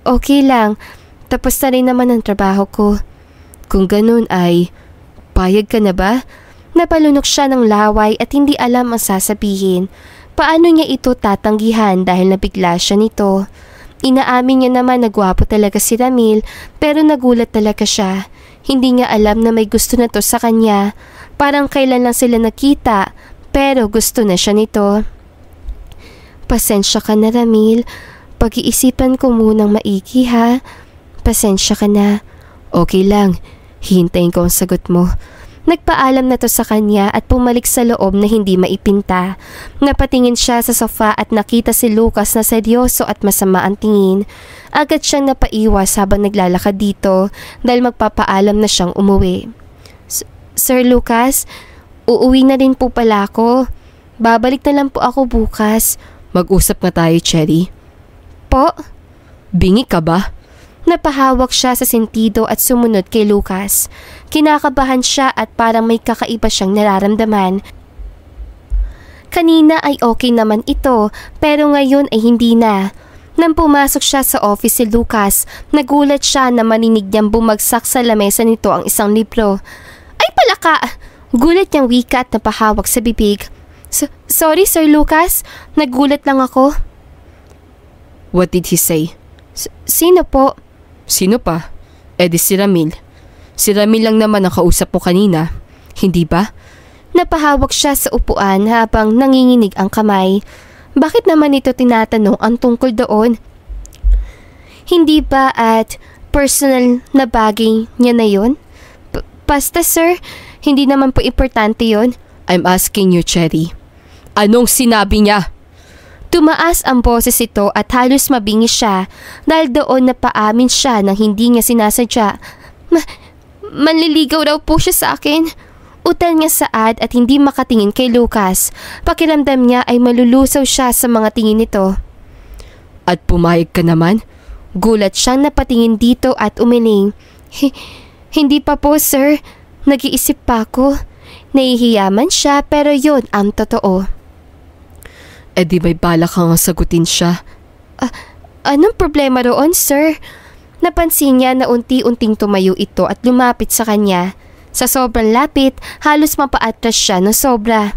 Okay lang. Tapos na rin naman ang trabaho ko. Kung ganun ay, payag ka na ba? Napalunok siya ng laway at hindi alam ang sasabihin. Paano niya ito tatanggihan dahil nabigla siya nito? Inaamin niya naman na gwapo talaga si Ramil pero nagulat talaga siya. Hindi niya alam na may gusto na to sa kanya. Parang kailan lang sila nakita pero gusto na siya nito. Pasensya ka na, Ramil. Pag-iisipan ko munang maigi, ha? Pasensya ka na. Okay lang. Hihintayin ko ang sagot mo. Nagpaalam na to sa kanya at pumalik sa loob na hindi maipinta. Napatingin siya sa sofa at nakita si Lucas na seryoso at masama ang tingin. Agad siyang napaiwas habang naglalakad dito dahil magpapaalam na siyang umuwi. Sir Lucas, uuwi na rin po pala ako. Babalik na lang po ako bukas. Mag-usap nga tayo, Cherry. Po? Bingi ka ba? Napahawak siya sa sentido at sumunod kay Lucas. Kinakabahan siya at parang may kakaiba siyang nararamdaman. Kanina ay okay naman ito pero ngayon ay hindi na. Nang pumasok siya sa office si Lucas, nagulat siya na marinig niyang bumagsak sa lamesa nito ang isang libro. Ay palaka! Gulat niyang wika at napahawak sa bibig. Sorry Sir Lucas, nagulat lang ako. What did he say? Sino po? Sino pa? Di si Ramil. Si Ramil lang naman ang kausap mo kanina. Hindi ba? Napahawak siya sa upuan habang nanginginig ang kamay. Bakit naman ito tinatanong ang tungkol doon? Hindi ba at personal na bagay niya na yun? Basta sir, hindi naman po importante yun. I'm asking you, Cherry. Anong sinabi niya? Tumaas ang boses ito at halos mabingis siya dahil doon napaamin siya nang hindi niya sinasadya. Manliligaw raw po siya sa akin. Utal niya Saad at hindi makatingin kay Lucas. Pakiramdam niya ay malulusaw siya sa mga tingin nito. At pumayag ka naman? Gulat siyang napatingin dito at umiling. Hindi pa po sir. Nag-iisip pa ako. Nahihiyaman siya pero yun ang totoo. Di may balak kang sagutin siya. Anong problema roon, sir? Napansin niya na unti-unting tumayo ito at lumapit sa kanya. Sa sobrang lapit, halos mapaatras siya ng sobra.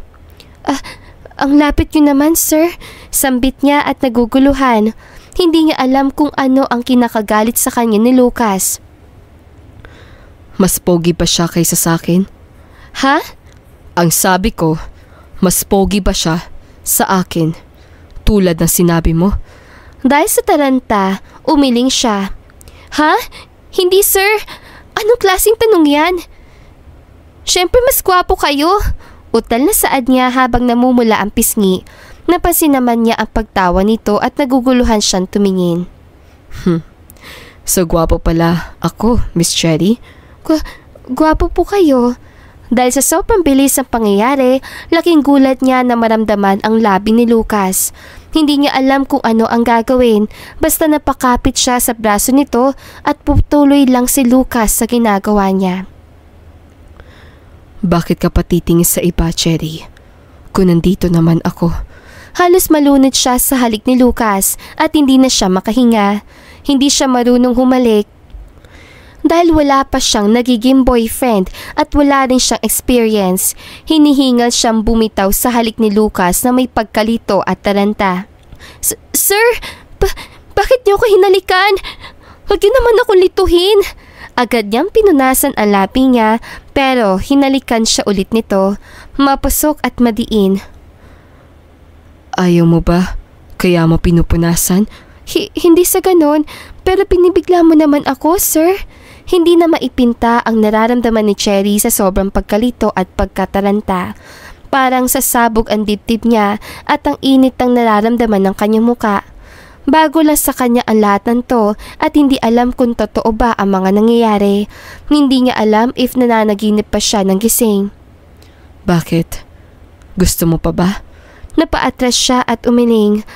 Ang lapit niyo naman, sir. Sambit niya at naguguluhan. Hindi niya alam kung ano ang kinakagalit sa kanya ni Lucas. Mas pogi ba siya kaysa sa akin? Ha? Ang sabi ko, mas pogi ba siya sa akin, tulad ng sinabi mo? Dahil sa taranta, umiling siya. Ha? Hindi sir. Anong klaseng tanong yan? Siyempre mas gwapo kayo. Utal na Saad niya habang namumula ang pisngi. Napansin naman niya ang pagtawa nito at naguguluhan siyang tumingin. So gwapo pala ako, Miss Cherry? Gwapo po kayo. Dahil sa sobrang bilis ng pangyayari, laking gulat niya na maramdaman ang labi ni Lucas. Hindi niya alam kung ano ang gagawin, basta napakapit siya sa braso nito at putuloy lang si Lucas sa ginagawa niya. Bakit ka patitingin sa iba, Cherry? Kung nandito naman ako. Halos malunod siya sa halik ni Lucas at hindi na siya makahinga. Hindi siya marunong humalik dahil wala pa siyang nagiging boyfriend at wala rin siyang experience. Hinihingal siyang bumitaw sa halik ni Lucas na may pagkalito at taranta. Sir, bakit niyo ako hinalikan? Huwag niyo naman akong lituhin. Agad niyang pinunasan ang labi niya pero hinalikan siya ulit nito, mapusok at madiin. Ayaw mo ba? Kaya mo pinupunasan? Hindi sa ganon, pero pinibigla mo naman ako, sir. Hindi na maipinta ang nararamdaman ni Cherry sa sobrang pagkalito at pagkataranta. Parang sasabog ang dibdib niya at ang init ang nararamdaman ng kanyang muka. Bago lang sa kanya ang lahat ng to at hindi alam kung totoo ba ang mga nangyayari. Hindi niya alam if nananaginip pa siya ng gising. Bakit? Gusto mo pa ba? Napaatras siya at umiling.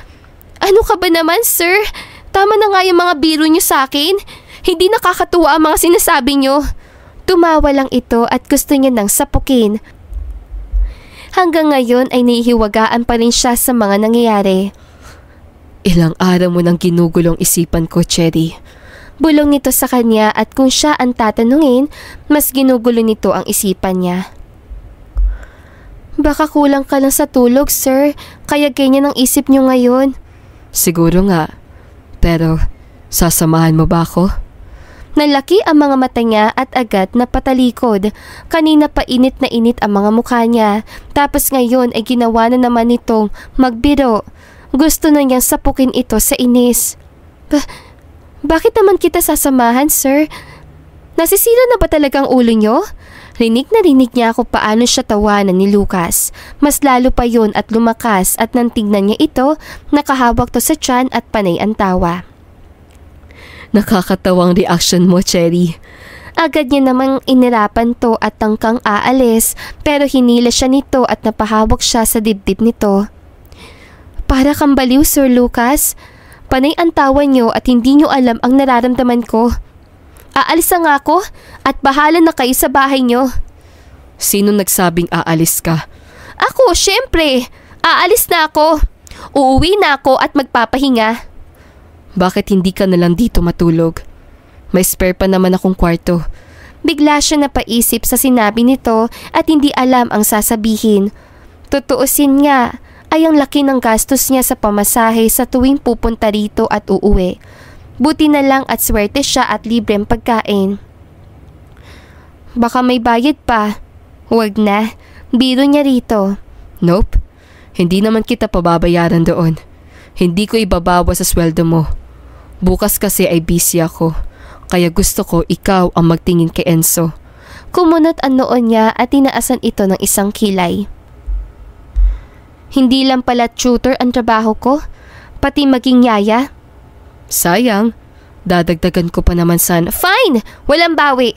Ano ka ba naman, sir? Tama na nga yung mga biro niyo sa akin. Hindi nakakatuwa ang mga sinasabi niyo. Tumawa lang ito at gusto niya nang sapukin. Hanggang ngayon ay nahihiwagaan pa rin siya sa mga nangyayari. Ilang araw mo nang ginugulong isipan ko, Cherry. Bulong nito sa kanya at kung siya ang tatanungin, mas ginugulo nito ang isipan niya. Baka kulang ka lang sa tulog, sir. Kaya ganyan ang isip niyo ngayon. Siguro nga. Pero, sasamahan mo ba ako? Nalaki ang mga mata niya at agad na patalikod. Kanina pa init na init ang mga mukha niya. Tapos ngayon ay ginawa na naman nitong magbiro. Gusto na niyang sapukin ito sa inis. Bakit naman kita sasamahan, sir? Nasisira na ba talagang ulo niyo? Rinig na rinig niya kung paano siya tawanan ni Lucas. Mas lalo pa yon at lumakas at nang tignan niya ito, nakahawak to sa tiyan at panay ang tawa. Nakakatawang reaction mo, Cherry. Agad niya namang inirapan to at tangkang aalis pero hinila siya nito at napahawak siya sa dibdib nito. Para kang baliw, Sir Lucas. Panay ang tawa niyo at hindi niyo alam ang nararamdaman ko. Aalis na nga ako at bahala na kayo sa bahay niyo. Sino nagsabing aalis ka? Ako, syempre. Aalis na ako. Uuwi na ako at magpapahinga. Bakit hindi ka nalang dito matulog? May spare pa naman akong kwarto. Bigla siya napaisip sa sinabi nito at hindi alam ang sasabihin. Tutuusin nga ay ang laki ng gastos niya sa pamasahe sa tuwing pupunta rito at uuwi. Buti na lang at swerte siya at libreng pagkain. Baka may bayad pa. Huwag na. Biro niya rito. Nope. Hindi naman kita pababayaran doon. Hindi ko ibabawa sa sweldo mo. Bukas kasi ay busy ako. Kaya gusto ko ikaw ang magtingin kay Enzo. Kumunot ang noon niya at tinaasan ito ng isang kilay. Hindi lang pala tutor ang trabaho ko, pati maging yaya. Sayang, dadagdagan ko pa naman sana. Fine! Walang bawi.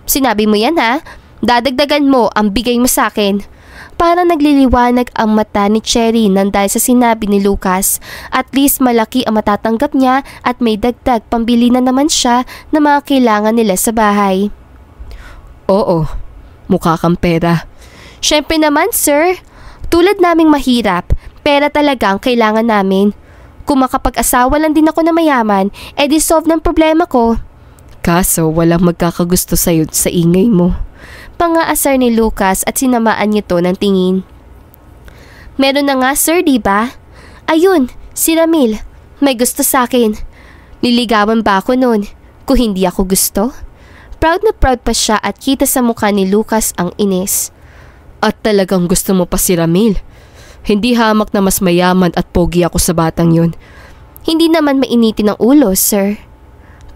Sinabi mo yan ha? Dadagdagan mo ang bigay mo sa akin. Para nagliliwanag ang mata ni Cherry nang dahil sa sinabi ni Lucas. At least malaki ang matatanggap niya at may dagdag pambili na naman siya na mga kailangan nila sa bahay. Oo, mukha kang pera. Syempre naman, sir. Tulad naming mahirap, pera talaga ang kailangan namin. Kung makapag-asawa lang din ako na mayaman, edi solve ng problema ko. Kaso walang magkakagusto sa'yo sa ingay mo. Pangaasar ni Lucas at sinamaan niya to ng tingin. Meron na nga, sir, diba? Ayun, si Ramil. May gusto sa akin. Liligawan ba ako noon kung hindi ako gusto? Proud na proud pa siya at kita sa mukha ni Lucas ang inis. At talagang gusto mo pa si Ramil? Hindi hamak na mas mayaman at pogi ako sa batang yun. Hindi naman mainitin ang ulo, sir.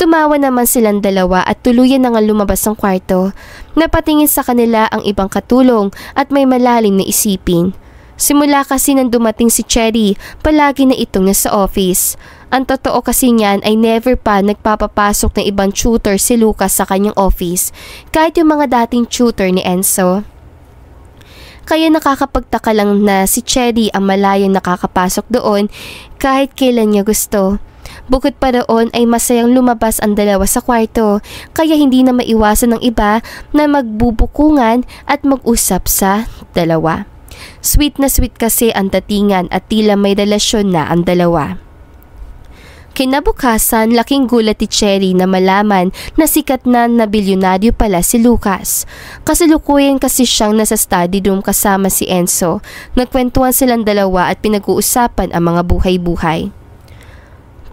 Tumawa naman silang dalawa at tuluyan na nga lumabas ng kwarto. Napatingin sa kanila ang ibang katulong at may malalim na isipin. Simula kasi nang dumating si Cherry, palagi na itong nasa office. Ang totoo kasi niyan ay never pa nagpapapasok ng ibang tutor si Lucas sa kanyang office, kahit yung mga dating tutor ni Enzo. kaya nakakapagtaka lang na si Cherry ang malayang nakakapasok doon kahit kailan niya gusto. Bukod pa roon ay masayang lumabas ang dalawa sa kwarto, kaya hindi na maiwasan ng iba na magbubukungan at mag-usap sa dalawa. Sweet na sweet kasi ang datingan at tila may relasyon na ang dalawa. Kinabukasan, laking gulat ni Cherry na malaman na sikat na bilyonaryo pala si Lucas. Kasalukuyan kasi siyang nasa study room kasama si Enzo. Nagkwentuhan silang dalawa at pinag-uusapan ang mga buhay-buhay.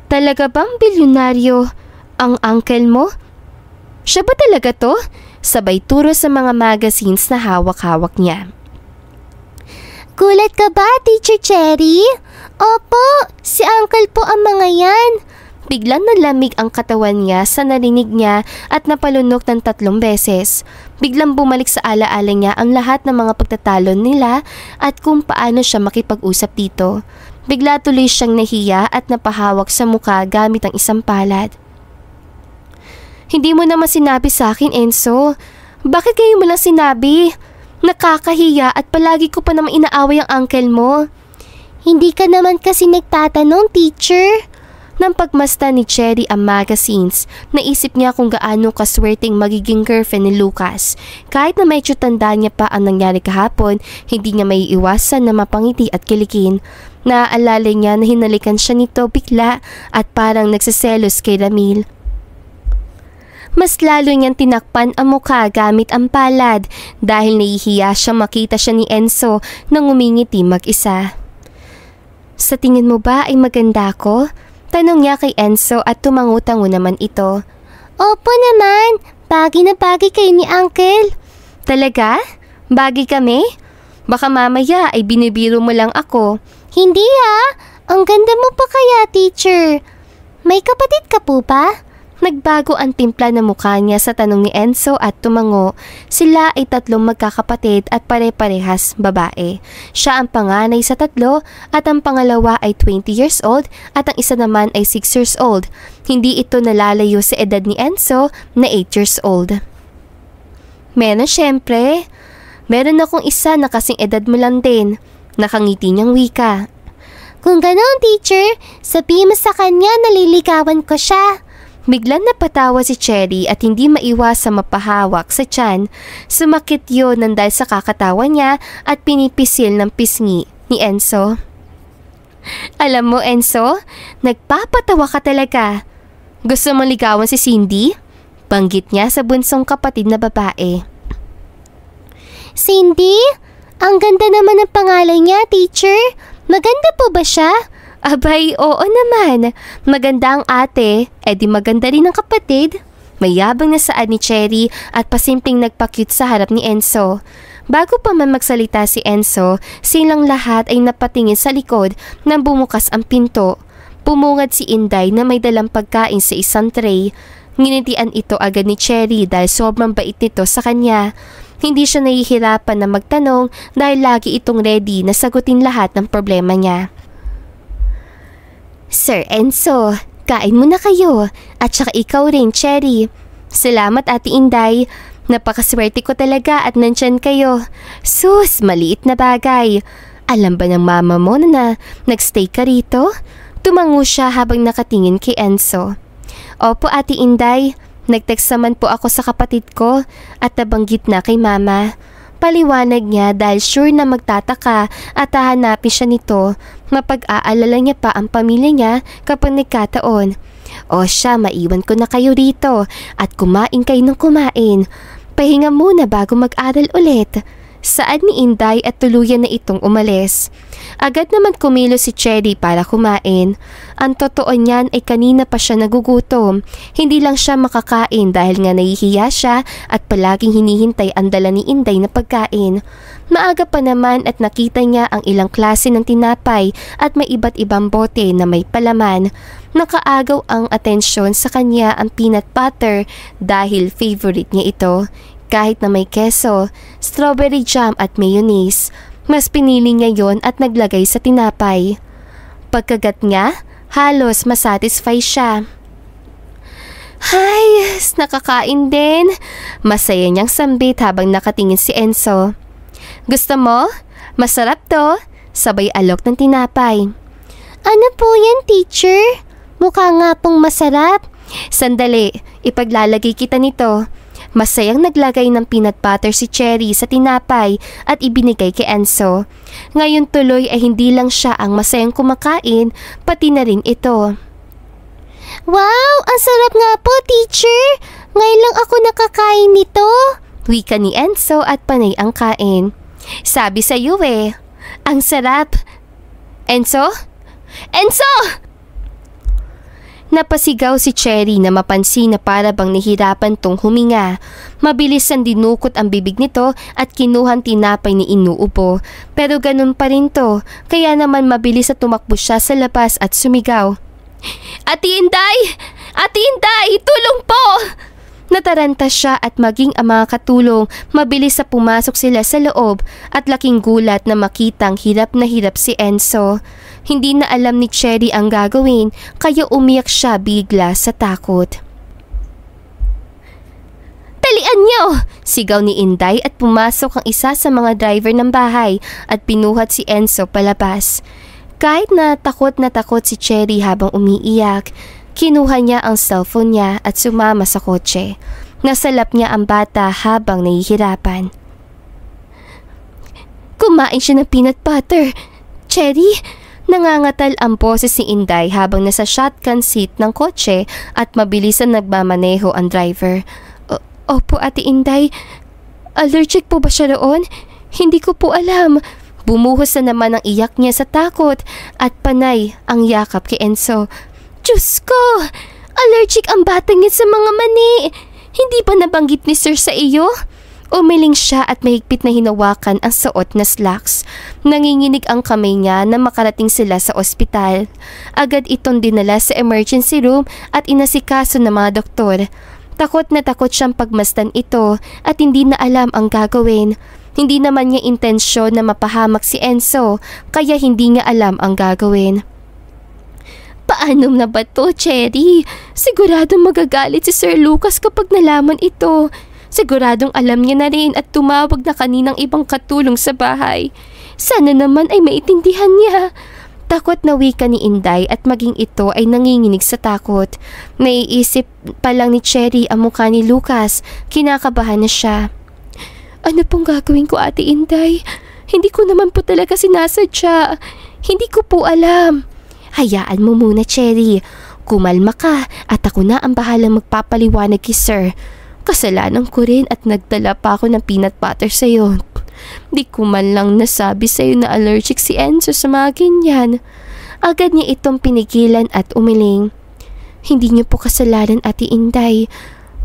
Talaga bang bilyonaryo ang uncle mo? Siya ba talaga to? Sabay turo sa mga magazines na hawak-hawak niya. Gulat ka ba, Teacher Cherry? Opo, si Uncle po ang mga yan. Biglang nalamig ang katawan niya sa narinig niya at napalunok ng 3 beses. Biglang bumalik sa alaala niya ang lahat ng mga pagtatalon nila at kung paano siya makipag-usap dito. Bigla tuloy siyang nahiya at napahawak sa mukha gamit ang isang palad. Hindi mo naman sinabi sa akin, Enzo. Bakit kayo mo lang sinabi? Nakakahiya at palagi ko pa naman inaaway ang uncle mo. Hindi ka naman kasi nagtatanong, teacher. Nang pagmasta ni Cherry ang magazines, naisip niya kung gaano kaswerteng magiging girlfriend ni Lucas. Kahit na medyo tanda niya pa ang nangyari kahapon, hindi niya may iwasan na mapangiti at kilikin. Naaalala niya na hinalikan siya nito bigla at parang nagsiselos kay Ramil. Mas lalo niyang tinakpan ang mukha gamit ang palad dahil nahihiya siya makita siya ni Enzo nang umingiti mag-isa. Sa tingin mo ba ay maganda ako? Tanong niya kay Enzo at tumango-tango naman ito. Opo naman, bagay na bagay kayo ni Uncle. Talaga? Bagay kami? Baka mamaya ay binibiro mo lang ako. Hindi ang ganda mo pa kaya, teacher. May kapatid ka po ba? Nagbago ang timpla ng mukha niya sa tanong ni Enzo at tumango. Sila ay 3 magkakapatid at pare-parehas babae. Siya ang panganay sa 3 at ang pangalawa ay 20 years old at ang isa naman ay 6 years old. Hindi ito nalalayo sa edad ni Enzo na 8 years old. Meron syempre. Meron akong isa na kasing edad mo lang din. Nakangiti niyang wika. Kung ganoon, teacher, sabihin mo sa kanya naliligawan ko siya. Biglang napatawa si Cherry at hindi maiwas sa mapahawak sa tiyan. Sumakit yun ng dahil sa kakatawa niya at pinipisil ng pisngi ni Enzo. Alam mo, Enzo, nagpapatawa ka talaga. Gusto mong ligawan si Cindy? Banggit niya sa bunsong kapatid na babae. Cindy? Ang ganda naman ng pangalan niya, teacher. Maganda po ba siya? Abay, oo naman. Maganda ang ate, di maganda rin ang kapatid. Mayabang na saad ni Cherry at pasimpleng nagpa-cute sa harap ni Enzo. Bago pa man magsalita si Enzo, silang lahat ay napatingin sa likod nang bumukas ang pinto. Pumungad si Inday na may dalang pagkain sa isang tray. Nginitian ito agad ni Cherry dahil sobrang bait nito sa kanya. Hindi siya nahihirapan na magtanong dahil lagi itong ready na sagutin lahat ng problema niya. Sir Enzo, kain muna kayo at saka ikaw rin, Cherry. Salamat, Ate Inday. Napakaswerte ko talaga at nandyan kayo. Sus, maliit na bagay. Alam ba ng mama mo na nagstay ka rito? Tumango siya habang nakatingin kay Enzo. Opo, Ate Inday. Nag-text naman po ako sa kapatid ko at nabanggit na kay mama. Paliwanag niya dahil sure na magtataka at hahanapin siya nito. Mapag-aalala niya pa ang pamilya niya kapag nagkataon. O siya, maiwan ko na kayo rito at kumain kayo ng kumain. Pahinga muna bago mag-aral ulit. Saad ni Inday at tuluyan na itong umalis. Agad naman kumilos si Cherry para kumain. Ang totoo niyan ay kanina pa siya nagugutom. Hindi lang siya makakain dahil nga nahihiya siya at palaging hinihintay ang dala ni Inday na pagkain. Maaga pa naman at nakita niya ang ilang klase ng tinapay at may iba't ibang bote na may palaman. Nakaagaw ang atensyon sa kanya ang peanut butter dahil favorite niya ito. Kahit na may keso, strawberry jam at mayonnaise, mas pinili niya yon at naglagay sa tinapay. Pagkagat niya, halos masatisfy siya. Hay, nakakain din. Masaya niyang sambit habang nakatingin si Enzo. Gusto mo? Masarap to. Sabay alok ng tinapay. Ano po yan, teacher? Mukha nga pong masarap. Sandali, ipaglalagay kita nito. Masayang naglagay ng peanut butter si Cherry sa tinapay at ibinigay kay Enzo. Ngayon tuloy ay hindi lang siya ang masayang kumakain, pati na rin ito. Wow, ang sarap nga po, teacher. Ngayon lang ako nakakain nito. Wika ni Enzo at panay ang kain. Sabi sa iyo ang sarap. Enzo? Enzo! Napasigaw si Cherry na mapansin na para bang nahirapan tong huminga. Mabilis ang dinukot ang bibig nito at kinuhang tinapay ni inuupo. Pero ganun pa rin to, kaya naman mabilis na tumakbo siya sa labas at sumigaw. Ate Inday! Ate Inday! Tulong po! Nataranta siya at maging ang mga katulong, mabilis na pumasok sila sa loob at laking gulat na makitang hirap na hirap si Enzo. Hindi na alam ni Cherry ang gagawin kaya umiyak siya bigla sa takot. Talian niyo! Sigaw ni Inday at pumasok ang isa sa mga driver ng bahay at pinuhat si Enzo palabas. Kahit na takot si Cherry habang umiiyak, kinuha niya ang cellphone niya at sumama sa kotse. Nasalap niya ang bata habang nahihirapan. Kumain siya ng peanut butter. Cherry, nangangatal ang boses ni Inday habang nasa shotgun seat ng kotse at mabilisan nagmamaneho ang driver. Opo, Ate Inday. Allergic po ba siya roon? Hindi ko po alam. Bumuhos na naman ang iyak niya sa takot at panay ang yakap kay Enzo. Diyos ko! Allergic ang bata niya sa mga mani! Hindi ba nabanggit ni Sir sa iyo? Umiling siya at mahigpit na hinawakan ang suot na slacks. Nanginginig ang kamay niya na makarating sila sa ospital. Agad itong dinala sa emergency room at inasikaso ng mga doktor. Takot na takot siyang pagmasdan ito at hindi na alam ang gagawin. Hindi naman niya intensyon na mapahamak si Enzo kaya hindi niya alam ang gagawin. Paano na ba to, Cherry? Siguradong magagalit si Sir Lucas kapag nalaman ito. Siguradong alam niya na rin at tumawag na kaninang ibang katulong sa bahay. Sana naman ay maitindihan niya. Takot na wika ni Inday at maging ito ay nanginginig sa takot. Naiisip pa lang ni Cherry ang mukha ni Lucas. Kinakabahan na siya. Ano pong gagawin ko, Ate Inday? Hindi ko naman po talaga sinasadya. Hindi ko po alam. Hayaan mo muna, Cherry. Kumalma ka at ako na ang bahalang magpapaliwanag kay Sir. Kasalanan ko rin at nagdala pa ako ng peanut butter sa'yo. Di ko man lang nasabi sa'yo na allergic si Enzo sa mga ganyan. Agad niya itong pinigilan at umiling. Hindi niyo po kasalanan, Ate Inday.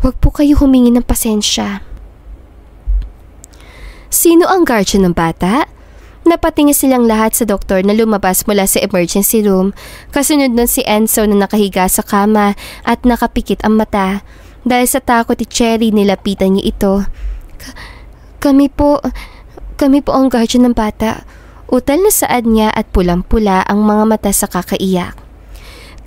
Huwag po kayo humingi ng pasensya. Sino ang guardian ng bata? Napatingin silang lahat sa doktor na lumabas mula sa emergency room. Kasunod nun si Enzo na nakahiga sa kama at nakapikit ang mata. Dahil sa takot ni Cherry, nilapitan niya ito. Kami po ang guardian ng bata. Utal na saad niya at pulang-pula ang mga mata sa kakaiyak.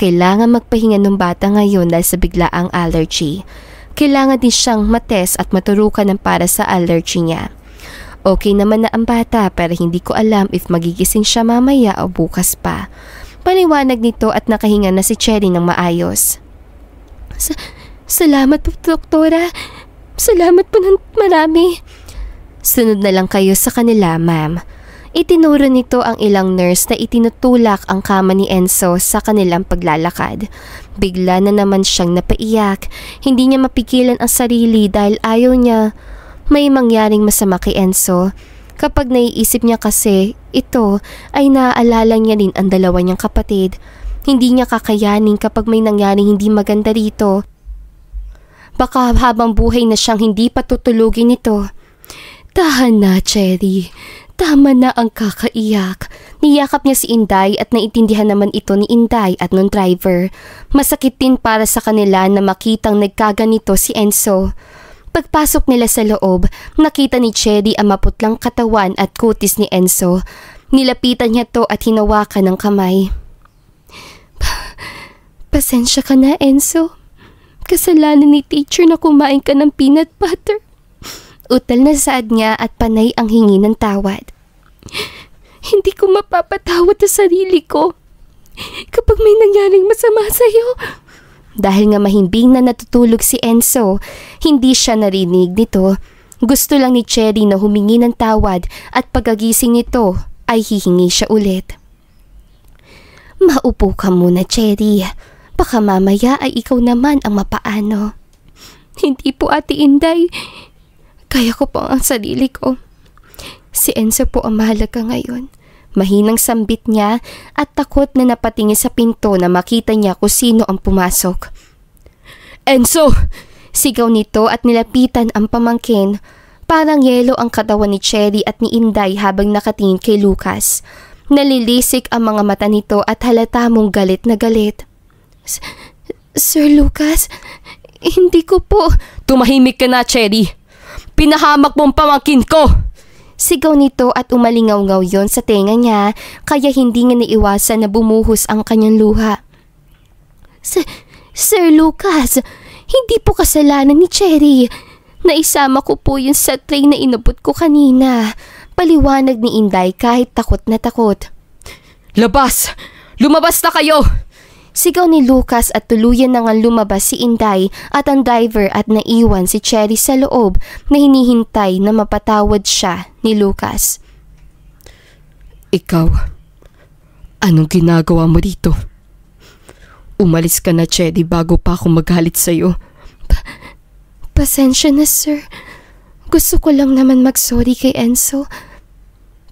Kailangan magpahinga ng bata ngayon dahil sa biglaang allergy. Kailangan din siyang mates at maturukan ng para sa allergy niya. Okay naman na ang bata pero hindi ko alam if magigising siya mamaya o bukas pa. Paliwanag nito at nakahinga na si Cherry ng maayos. Salamat po, Doktora. Salamat po ng marami. Sunod na lang kayo sa kanila, ma'am. Itinuro nito ang ilang nurse na itinutulak ang kama ni Enzo sa kanilang paglalakad. Bigla na naman siyang napaiyak. Hindi niya mapigilan ang sarili dahil ayaw niya may mangyaring masama kay Enzo. Kapag naiisip niya kasi ito ay naaalala niya rin ang dalawa niyang kapatid. Hindi niya kakayanin kapag may nangyaring hindi maganda rito. Baka habang buhay na siyang hindi patutulugin ito. Tahan na, Cherry. Tama na ang kakaiyak. Niyakap niya si Inday at naiintindihan naman ito ni Inday at ng driver. Masakit din para sa kanila na makitang nagkaganito si Enzo. Pagpasok nila sa loob, nakita ni Cherry ang maputlang katawan at kutis ni Enzo. Nilapitan niya to at hinawakan ng kamay. Pasensya ka na, Enzo. Kasalanan ni teacher na kumain ka ng peanut butter. Utal na saad niya at panay ang hingi ng tawad. Hindi ko mapapatawad sa sarili ko kapag may nangyaring masama sa'yo. Dahil nga mahimbing na natutulog si Enzo, hindi siya narinig nito. Gusto lang ni Cherry na humingi ng tawad at pagagising nito ay hihingi siya ulit. Maupo ka muna, Cherry. Baka mamaya ay ikaw naman ang mapaano. Hindi po, Ate Inday. Kaya ko po ang sarili ko. Si Enzo po ang mahalaga ngayon. Mahinang sambit niya at takot na napatingin sa pinto na makita niya kung sino ang pumasok. Enzo! Sigaw nito at nilapitan ang pamangkin. Parang yelo ang katawan ni Cherry at ni Inday habang nakatingin kay Lucas. Nalilisik ang mga mata nito at halata mong galit na galit. Sir Lucas, hindi ko po... Tumahimik ka na, Cherry. Pinahamak mo ang pamangkin ko! Sigaw nito at umalingaw-ngaw yon sa tenga niya kaya hindi nga naiwasan na bumuhos ang kanyang luha. Sir Lucas, hindi po kasalanan ni Cherry. Naisama ko po yun sa tray na inabot ko kanina. Paliwanag ni Inday kahit takot na takot. Labas! Lumabas na kayo! Sigaw ni Lucas at tuluyan na nga lumabas si Inday at ang driver at naiwan si Cherry sa loob na hinihintay na mapatawad siya ni Lucas. Ikaw, anong ginagawa mo dito? Umalis ka na, Cherry, bago pa ako magalit sa'yo. Pasensya na, sir. Gusto ko lang naman mag-sorry kay Enzo.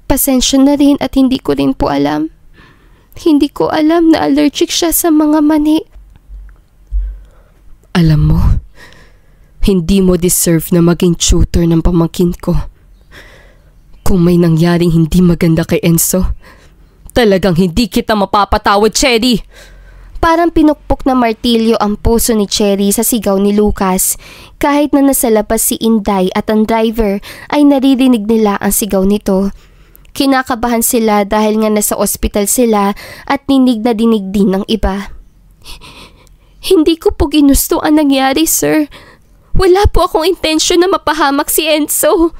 Pasensya na rin at hindi ko rin po alam. Hindi ko alam na allergic siya sa mga mani. Alam mo, hindi mo deserve na maging tutor ng pamangkin ko. Kung may nangyaring hindi maganda kay Enzo, talagang hindi kita mapapatawad, Cherry! Parang pinukpok na martilyo ang puso ni Cherry sa sigaw ni Lucas. Kahit na nasa labas si Inday at ang driver ay naririnig nila ang sigaw nito. Kinakabahan sila dahil nga nasa ospital sila at dinig na dinig din ng iba. Hindi ko po ginusto ang nangyari, sir. Wala po akong intensyon na mapahamak si Enzo.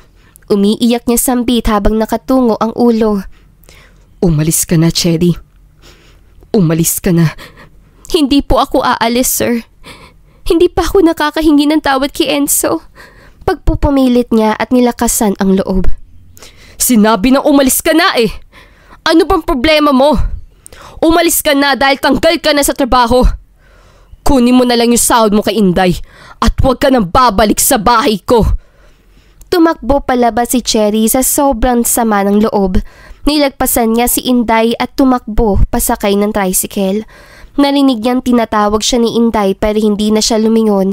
Umiiyak niya sambit habang nakatungo ang ulo. Umalis ka na, Cherry. Umalis ka na. Hindi po ako aalis, sir. Hindi pa ako nakakahingi ng tawad kay Enzo. Pagpupumilit niya at nilakasan ang loob. Sinabi na umalis ka na eh. Ano bang problema mo? Umalis ka na dahil tanggal ka na sa trabaho. Kunin mo na lang yung sahod mo kay Inday at huwag ka nang babalik sa bahay ko. Tumakbo palabas si Cherry sa sobrang sama ng loob. Nilagpasan niya si Inday at tumakbo pasakay ng tricycle. Narinig niyang tinatawag siya ni Inday pero hindi na siya lumingon.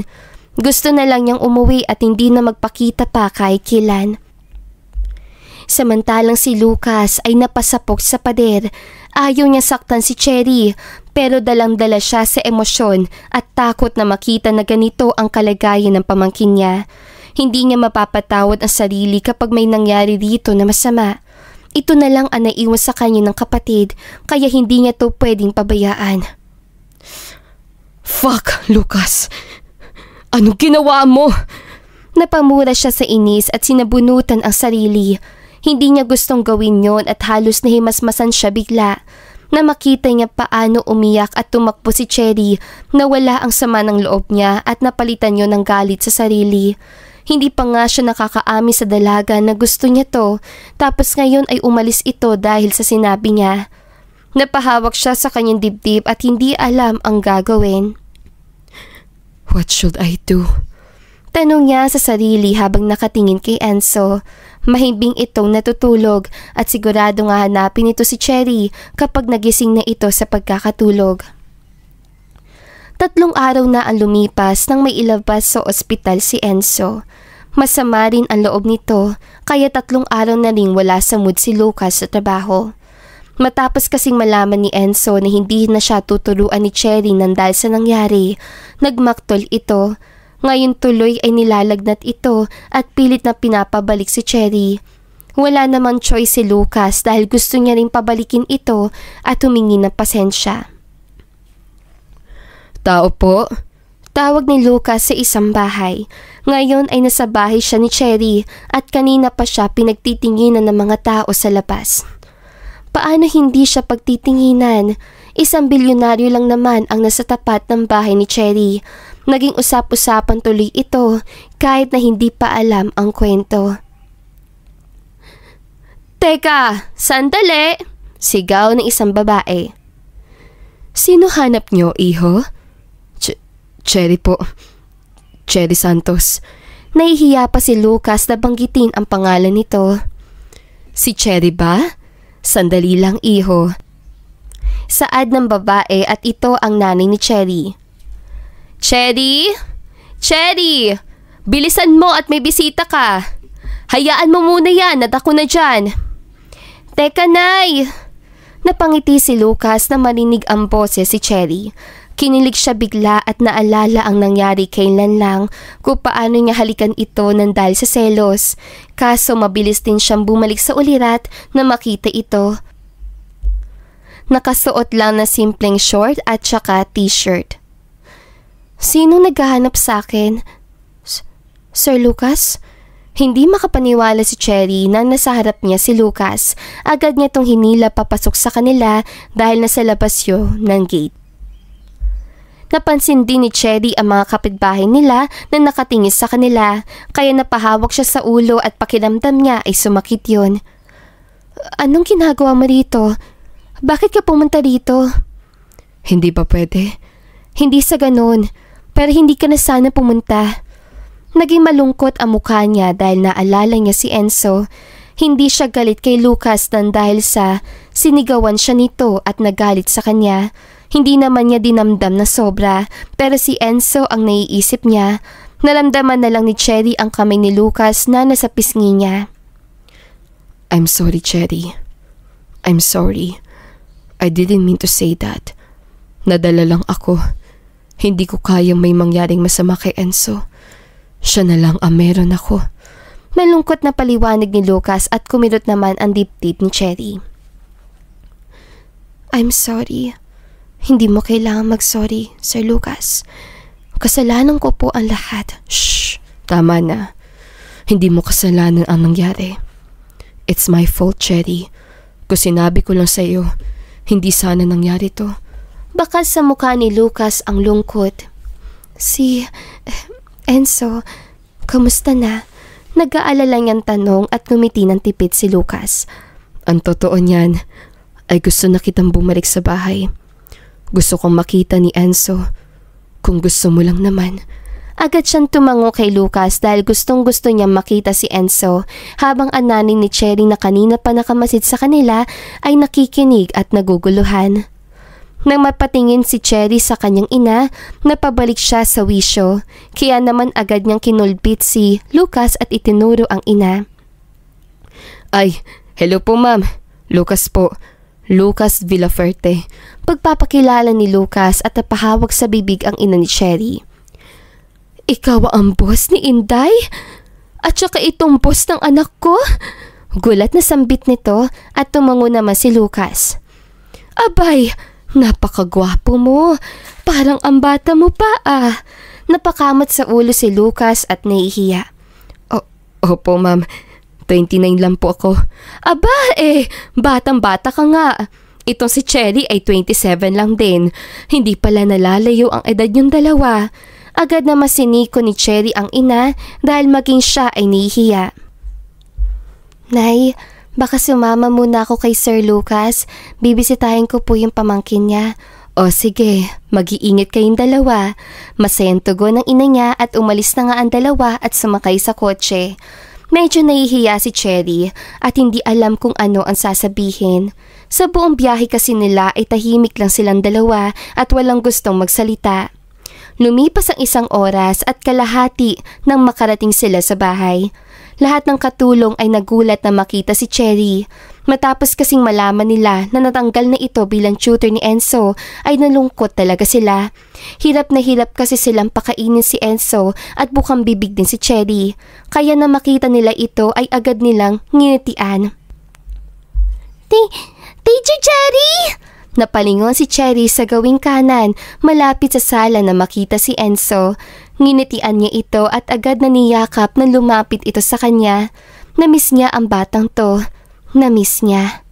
Gusto na lang niyang umuwi at hindi na magpakita pa kahit kailan. Samantalang si Lucas ay napasapok sa pader. Ayaw niya saktan si Cherry pero dalang-dala siya sa emosyon at takot na makita na ganito ang kalagayan ng pamangkin niya. Hindi niya mapapatawad ang sarili kapag may nangyari dito na masama. Ito na lang ang naiwan sa kanya ng kapatid kaya hindi niya to pwedeng pabayaan. Fuck, Lucas! Anong ginawa mo? Napamura siya sa inis at sinabunutan ang sarili. Hindi niya gustong gawin yon at halos nahimasmasan siya bigla. Na makita niya paano umiyak at tumakbo si Cherry na wala ang sama ng loob niya at napalitan yon ng galit sa sarili. Hindi pa nga siya nakakaami sa dalaga na gusto niya to tapos ngayon ay umalis ito dahil sa sinabi niya. Napahawak siya sa kanyang dibdib at hindi alam ang gagawin. What should I do? Tanong niya sa sarili habang nakatingin kay Enzo. Mahimbing itong natutulog at sigurado nga hanapin ito si Cherry kapag nagising na ito sa pagkakatulog. 3 araw na ang lumipas nang may ilabas sa ospital si Enzo. Masama rin ang loob nito kaya 3 araw na ring wala sa mood si Lucas sa trabaho. Matapos kasing malaman ni Enzo na hindi na siya tuturuan ni Cherry nang dahil sa nangyari, nagmaktol ito. Ngayon tuloy ay nilalagnat ito at pilit na pinapabalik si Cherry. Wala namang choice si Lucas dahil gusto niya ring pabalikin ito at humingi ng pasensya. Tao po, Tawag ni Lucas sa isang bahay. Ngayon ay nasa bahay siya ni Cherry at kanina pa siya pinagtitinginan ng mga tao sa labas. Paano hindi siya pagtitinginan? Isang bilyonaryo lang naman ang nasa tapat ng bahay ni Cherry. Naging usap-usapan tuloy ito kahit na hindi pa alam ang kwento. Teka, sandali! Sigaw ng isang babae. Sino hanap niyo, iho? Cherry po. Cherry Santos. Nahihiya pa si Lucas na banggitin ang pangalan nito. Si Cherry ba? Sandali lang, iho. Saad ng babae at ito ang nanay ni Cherry. Cherry? Cherry! Bilisan mo at may bisita ka. Hayaan mo muna yan at ako na dyan. Teka, Nay! Napangiti si Lucas na marinig ang boses si Cherry. Kinilig siya bigla at naalala ang nangyari kailan lang kung paano niya halikan ito nang dahil sa selos. Kaso mabilis din siyang bumalik sa ulirat na makita ito. Nakasuot lang na simpleng short at saka t-shirt. Sinong naghahanap sa akin? Sir Lucas? Hindi makapaniwala si Cherry na nasa harap niya si Lucas. Agad niya itong hinila papasok sa kanila dahil nasa labas yun ng gate. Napansin din ni Cherry ang mga kapitbahay nila na nakatingin sa kanila, kaya napahawak siya sa ulo at pakiramdam niya ay sumakit yun. Anong ginagawa mo rito? Bakit ka pumunta dito? Hindi ba pwede? Hindi sa ganun, pero hindi ka na sana pumunta. Naging malungkot ang mukha niya dahil naalala niya si Enzo. Hindi siya galit kay Lucas dahil sa sinigawan siya nito at nagalit sa kanya. Hindi naman niya dinamdam na sobra, pero si Enzo ang naiisip niya. Naramdaman na lang ni Cherry ang kamay ni Lucas na nasa pisngi niya. I'm sorry, Cherry. I'm sorry. I didn't mean to say that. Nadala lang ako. Hindi ko kayang may mangyaring masama kay Enzo. Siya na lang ang meron ako. Malungkot na paliwanag ni Lucas at kumirot naman ang dibdib ni Cherry. I'm sorry. Hindi mo kailangan mag-sorry, Sir Lucas. Kasalanan ko po ang lahat. Shh! Tama na. Hindi mo kasalanan ang nangyari. It's my fault, Cherry. Kung sinabi ko lang sa iyo, hindi sana nangyari to. Bakas sa mukha ni Lucas ang lungkot. Si Enzo, kamusta na? Nag-aalala niyang tanong at ngumiti ng tipid si Lucas. Ang totoo niyan ay gusto na kitang bumalik sa bahay. Gusto kong makita ni Enzo. Kung gusto mo lang naman. Agad siyang tumango kay Lucas dahil gustong-gusto niyang makita si Enzo, habang ang nanay ni Cherry na kanina pa nakamasid sa kanila ay nakikinig at naguguluhan. Nang mapatingin si Cherry sa kanyang ina, napabalik siya sa wisyo, kaya naman agad niyang kinulpit si Lucas at itinuro ang ina. Ay, hello po ma'am. Lucas po. Lucas Villaferte. Pagpapakilala ni Lucas at napahawak sa bibig ang ina ni Cherry. Ikaw ang boss ni Inday? At saka itong boss ng anak ko? Gulat na sambit nito at tumango naman si Lucas. Abay, napakagwapo mo. Parang ang bata mo pa ah. Napakamat sa ulo si Lucas at nahihiya. Opo ma'am. 29 lang po ako. Aba batang-bata ka nga. Itong si Cherry ay 27 lang din. Hindi pala nalalayo ang edad yung dalawa. Agad na masiniko ni Cherry ang ina dahil maging siya ay nahihiya. Nay, baka sumama muna ako kay Sir Lucas. Bibisitahin ko po yung pamangkin niya. O sige, mag-iingat kayong dalawa. Masayang tugon ng ina niya at umalis na nga ang dalawa at sumakay sa kotse. Medyo nahihiya si Cherry at hindi alam kung ano ang sasabihin. Sa buong biyahe kasi nila ay tahimik lang silang dalawa at walang gustong magsalita. Lumipas ang 1 oras at kalahati nang makarating sila sa bahay. Lahat ng katulong ay nagulat na makita si Cherry. Matapos kasing malaman nila na natanggal na ito bilang tutor ni Enzo, ay nalungkot talaga sila. Hirap na hirap kasi silang pakainin si Enzo at bukang bibig din si Cherry. Kaya na makita nila ito ay agad nilang nginitian. Teacher Cherry! Napalingon si Cherry sa gawing kanan, malapit sa sala na makita si Enzo. Nginitian niya ito at agad na niyakap nang lumapit ito sa kanya. Namiss niya ang batang to. Namiss niya.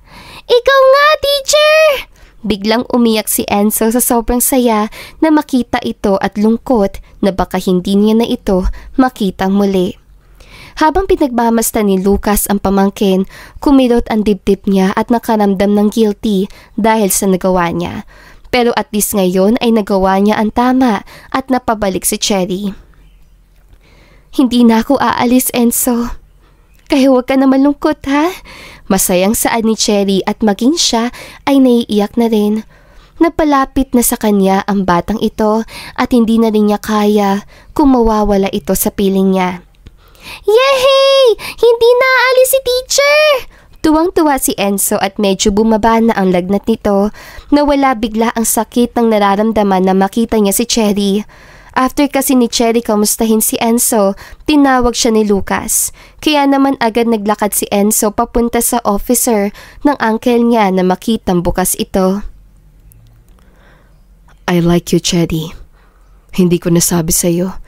Ikaw nga, teacher! Biglang umiyak si Enzo sa sobrang saya na makita ito at lungkot na baka hindi niya na ito makitang muli. Habang pinagmamasta ni Lucas ang pamangkin, kumilot ang dibdib niya at nakaramdam ng guilty dahil sa nagawa niya. Pero at least ngayon ay nagawa niya ang tama at napabalik si Cherry. Hindi na ako aalis, Enzo. Kaya huwag ka na malungkot, ha? Masayang saad ni Cherry at maging siya ay naiiyak na rin. Napalapit na sa kanya ang batang ito at hindi na rin niya kaya kung mawawala ito sa piling niya. Yehey! Hindi na aalis si teacher! Tuwang-tuwa si Enzo at medyo bumaba na ang lagnat nito. Nawala bigla ang sakit ng nararamdaman na makita niya si Cherry. After kasi ni Cherry kamustahin si Enzo, tinawag siya ni Lucas. Kaya naman agad naglakad si Enzo papunta sa officer ng uncle niya na makitang bukas ito. I like you, Cherry. Hindi ko nasabi sa'yo.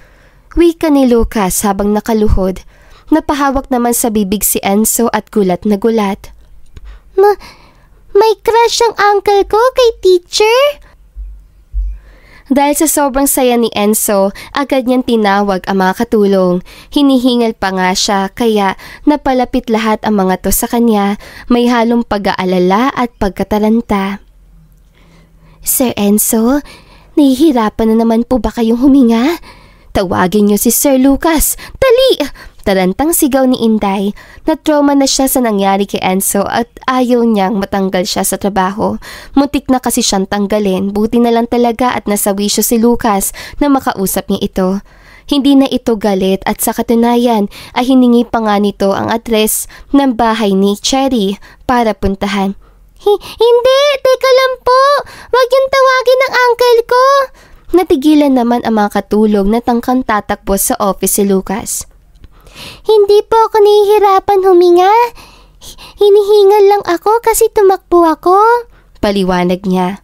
Wika ni Lucas habang nakaluhod. Napahawak naman sa bibig si Enzo at gulat na gulat. May crush ang uncle ko kay teacher? Dahil sa sobrang saya ni Enzo, agad niyang tinawag ang mga katulong. Hinihingal pa nga siya kaya napalapit lahat ang mga to sa kanya, may halong pag-aalala at pagkataranta. Sir Enzo, nahihirapan na naman po ba kayong huminga? Tawagin niyo si Sir Lucas. Dali! Tarantang sigaw ni Inday. Na-trauma na siya sa nangyari kay Enzo at ayaw niyang matanggal siya sa trabaho. Muntik na kasi siyang tanggalin. Buti na lang talaga at nasawisyo si Lucas na makausap niya ito. Hindi na ito galit at sa katunayan ay hiningi pa nga nito ang address ng bahay ni Cherry para puntahan. Hindi! Teka lang po! Huwag yung tawagin ng uncle ko! Natigilan naman ang mga katulong na tangkang tatakbo sa office si Lucas. Hindi po ako nahihirapan huminga. Hinihingal lang ako kasi tumakbo ako. Paliwanag niya.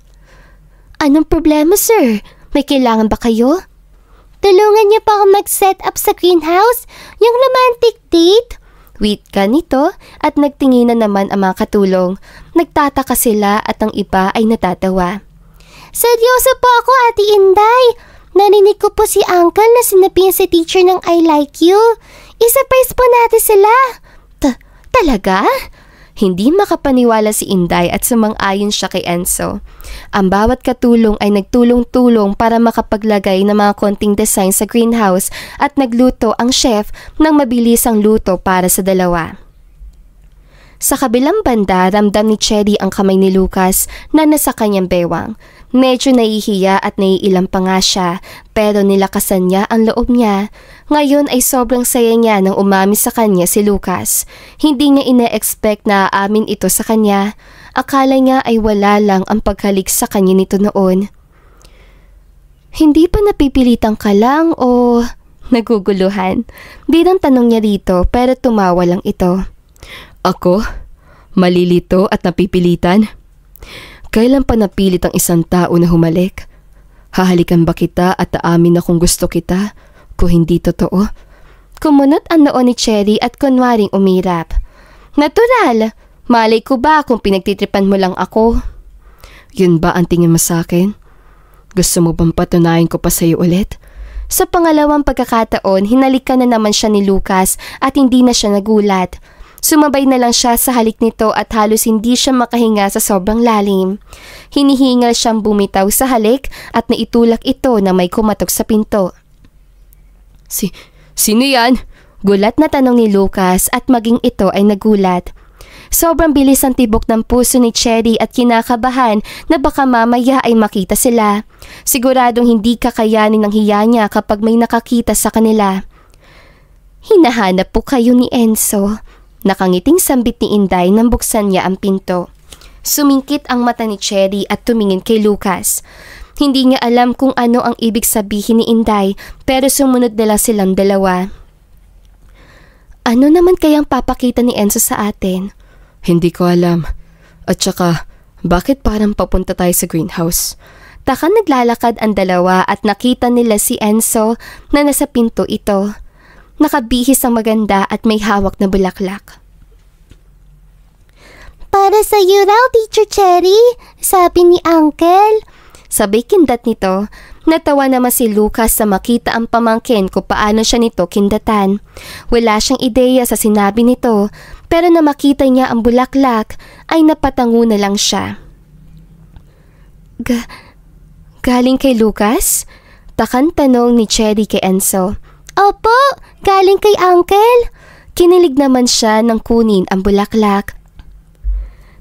Anong problema, sir? May kailangan ba kayo? Tulungan niyo pa ako mag-set up sa greenhouse, yung romantic date. Wait ka nito at nagtinginan naman ang mga katulong. Nagtataka sila at ang iba ay natatawa. Seryoso po ako, Ate Inday. Narinig ko po si Uncle na sinabihan sa teacher ng I like you. I-surprise po natin sila. Talaga? Hindi makapaniwala si Inday at sumang-ayon siya kay Enzo. Ang bawat katulong ay nagtulong-tulong para makapaglagay ng mga konting design sa greenhouse at nagluto ang chef ng mabilisang luto para sa dalawa. Sa kabilang banda, ramdam ni Cherry ang kamay ni Lucas na nasa kanyang bewang. Medyo nahihiya at naiilang pa nga siya, pero nilakasan niya ang loob niya. Ngayon ay sobrang saya niya nang umami sa kanya si Lucas. Hindi niya ina-expect na aamin ito sa kanya. Akala niya ay wala lang ang paghalik sa kanya nito noon. Hindi pa napipilitan ka lang o naguguluhan? Bidang tanong niya rito pero tumawa lang ito. Ako? Malilito at napipilitan? Kailan pa napilit ang isang tao na humalik? Hahalikan ba kita at aamin na kung gusto kita? Kung hindi totoo? Kumunot ang noo ni Cherry at kunwaring umirap. Natural! Malay ko ba kung pinagtitripan mo lang ako? Yun ba ang tingin mo sa akin? Gusto mo bang patunayan ko pa sa'yo ulit? Sa pangalawang pagkakataon, hinalikan na naman siya ni Lucas at hindi na siya nagulat. Sumabay na lang siya sa halik nito at halos hindi siya makahinga sa sobrang lalim. Hinihingal siyang bumitaw sa halik at naitulak ito na may kumatok sa pinto. Sino yan? Gulat na tanong ni Lucas at maging ito ay nagulat. Sobrang bilis ang tibok ng puso ni Cherry at kinakabahan na baka mamaya ay makita sila. Siguradong hindi kakayanin ng hiya niya kapag may nakakita sa kanila. Hinahanap po kayo ni Enzo. Nakangiting sambit ni Inday nang buksan niya ang pinto. Sumingkit ang mata ni Cherry at tumingin kay Lucas. Hindi niya alam kung ano ang ibig sabihin ni Inday pero sumunod na lang silang dalawa. Ano naman kayang papakita ni Enzo sa atin? Hindi ko alam. At saka, Bakit parang papunta tayo sa greenhouse? Takan naglalakad ang dalawa at nakita nila si Enzo na nasa pinto ito. Nakabihis ang maganda at may hawak na bulaklak. Para sa iyo raw, Teacher Cherry, sabi ni Uncle. Sabay kindat nito. Natawa naman si Lucas sa makita ang pamangkin kung paano siya nito kindatan. Wala siyang ideya sa sinabi nito, pero na makita niya ang bulaklak ay napatango na lang siya. Galing kay Lucas? Takan tanong ni Cherry kay Enzo. Opo, galing kay Uncle. Kinilig naman siya nang kunin ang bulaklak.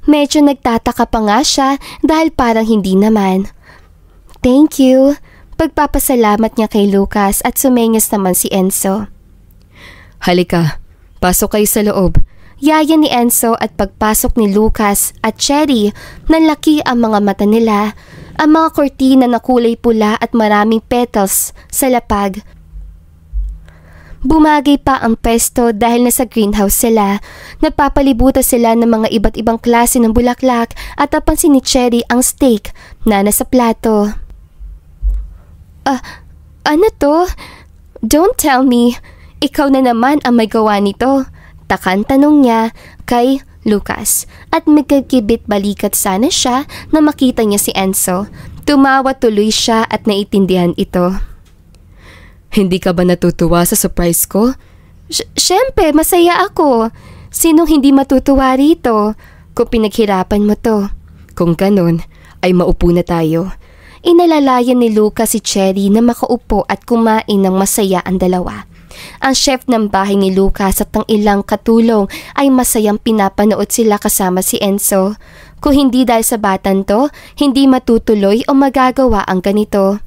Medyo nagtataka pa nga siya dahil parang hindi naman. Thank you. Pagpapasalamat niya kay Lucas at sumenyas naman si Enzo. Halika, pasok kayo sa loob. Yaya ni Enzo at pagpasok ni Lucas at Cherry, nanlaki ang mga mata nila. Ang mga kortina na kulay pula at maraming petals sa lapag. Bumagay pa ang pesto dahil nasa greenhouse sila. Napapalibutan sila ng mga iba't ibang klase ng bulaklak at napansin ni Cherry ang steak na nasa plato. Ano to? Don't tell me. Ikaw na naman ang may gawa nito. Takan tanong niya kay Lucas at magkakibit balikat sana siya na makita niya si Enzo. Tumawa tuloy siya at naiintindihan ito. Hindi ka ba natutuwa sa surprise ko? Siyempre, masaya ako. Sinong hindi matutuwa rito kung pinaghirapan mo to? Kung ganun, ay maupo na tayo. Inalalayan ni Lucas si Cherry na makaupo at kumain ng masaya ang dalawa. Ang chef ng bahay ni Lucas at ang ilang katulong ay masayang pinapanood sila kasama si Enzo. Kung hindi dahil sa batan to, hindi matutuloy o magagawa ang ganito.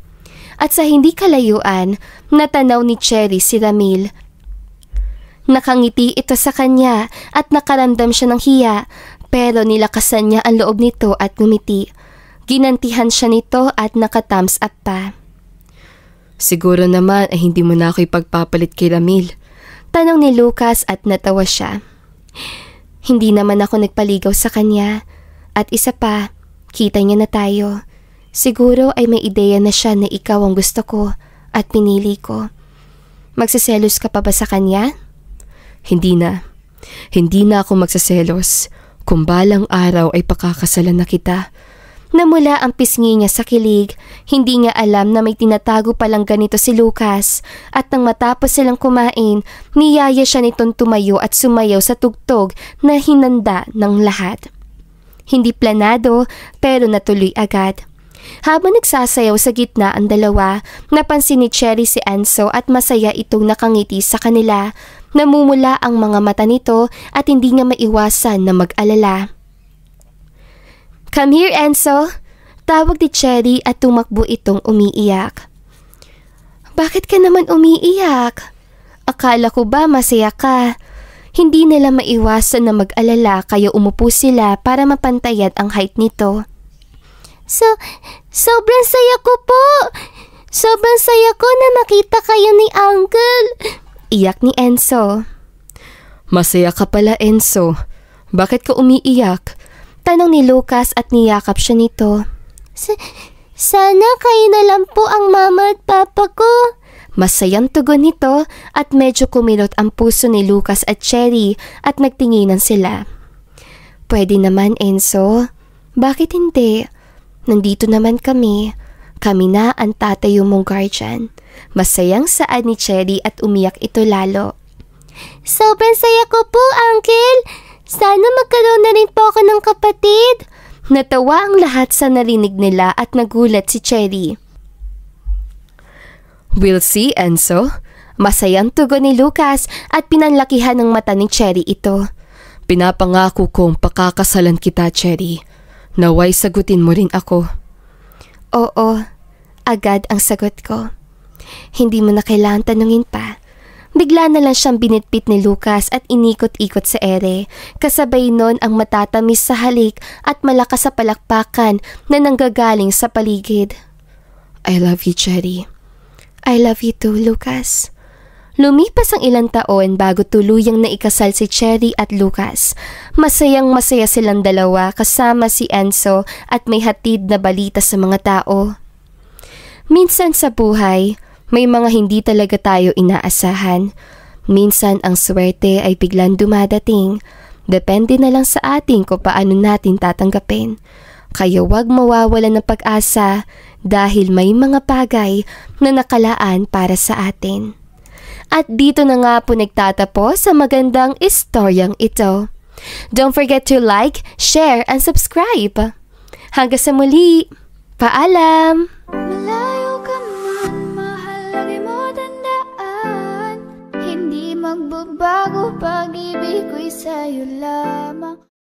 At sa hindi kalayuan, natanaw ni Cherry si Ramil. Nakangiti ito sa kanya at nakaramdam siya ng hiya, pero nilakasan niya ang loob nito at ngumiti. Ginantihan siya nito at naka-thumbs up pa. Siguro naman ay hindi mo na ako ipagpapalit kay Ramil. Tanong ni Lucas at natawa siya. Hindi naman ako nagpaligaw sa kanya. At isa pa, kita niya na tayo. Siguro ay may ideya na siya na ikaw ang gusto ko at pinili ko. Magsiselos ka pa ba sa kanya? Hindi na. Hindi na ako magsiselos. Kung balang araw ay pakakasalan na kita. Namula ang pisngi niya sa kilig. Hindi niya alam na may tinatago palang ganito si Lucas. At nang matapos silang kumain, niyaya siya nitong tumayo at sumayaw sa tugtog na hinanda ng lahat. Hindi planado pero natuloy agad. Habang nagsasayaw sa gitna ang dalawa, napansin ni Cherry si Enzo at masaya itong nakangiti sa kanila. Namumula ang mga mata nito at hindi niya maiwasan na mag-alala. Come here, Enzo. Tawag ni Cherry at tumakbo itong umiiyak. Bakit ka naman umiiyak? Akala ko ba masaya ka? Hindi nila maiwasan na mag-alala kaya umupo sila para mapantayad ang height nito. Sobrang saya ko po. Sobrang saya ko na makita kayo ni Uncle. Iyak ni Enzo. Masaya ka pala, Enzo. Bakit ka umiiyak? Tanong ni Lucas at niyakap siya nito. Sana kayo na lang po ang mama at papa ko. Masayang tugon nito at medyo kumilot ang puso ni Lucas at Cherry at nagtinginan sila. Pwede naman, Enzo. Bakit hindi? Nandito naman kami. Kami na ang tatayo mong guardian. Masayang saad ni Cherry at umiyak ito lalo. Sobrang saya ko po, Uncle. Sana magkaroon na rin po ako ng kapatid. Natawa ang lahat sa narinig nila at nagulat si Cherry. We'll see, Enzo. Masayang tugon ni Lucas at pinanlakihan ng mata ni Cherry ito. Pinapangako kong pakakasalan kita, Cherry. Naway sagutin mo rin ako. Oo, agad ang sagot ko. Hindi mo na kailangan tanungin pa. Bigla na lang siyang binitbit ni Lucas at inikot-ikot sa ere. Kasabay nun ang matatamis sa halik at malakas sa palakpakan na nanggagaling sa paligid. I love you, Cherry. I love you too, Lucas. Lumipas ang ilang taon bago tuluyang naikasal si Cherry at Lucas. Masayang masaya silang dalawa kasama si Enzo at may hatid na balita sa mga tao. Minsan sa buhay, may mga hindi talaga tayo inaasahan. Minsan ang swerte ay biglang dumadating. Depende na lang sa atin kung paano natin tatanggapin. Kaya huwag mawawalan ng pag-asa dahil may mga bagay na nakalaan para sa atin. At dito na nga po nagtatapos sa magandang istoryang ito. Don't forget to like, share, and subscribe. Hanggang sa muli, paalam! Malayo ka man, mahal, lagi mo tandaan. Hindi magbabago, pag-ibig ko'y sa'yo lamang.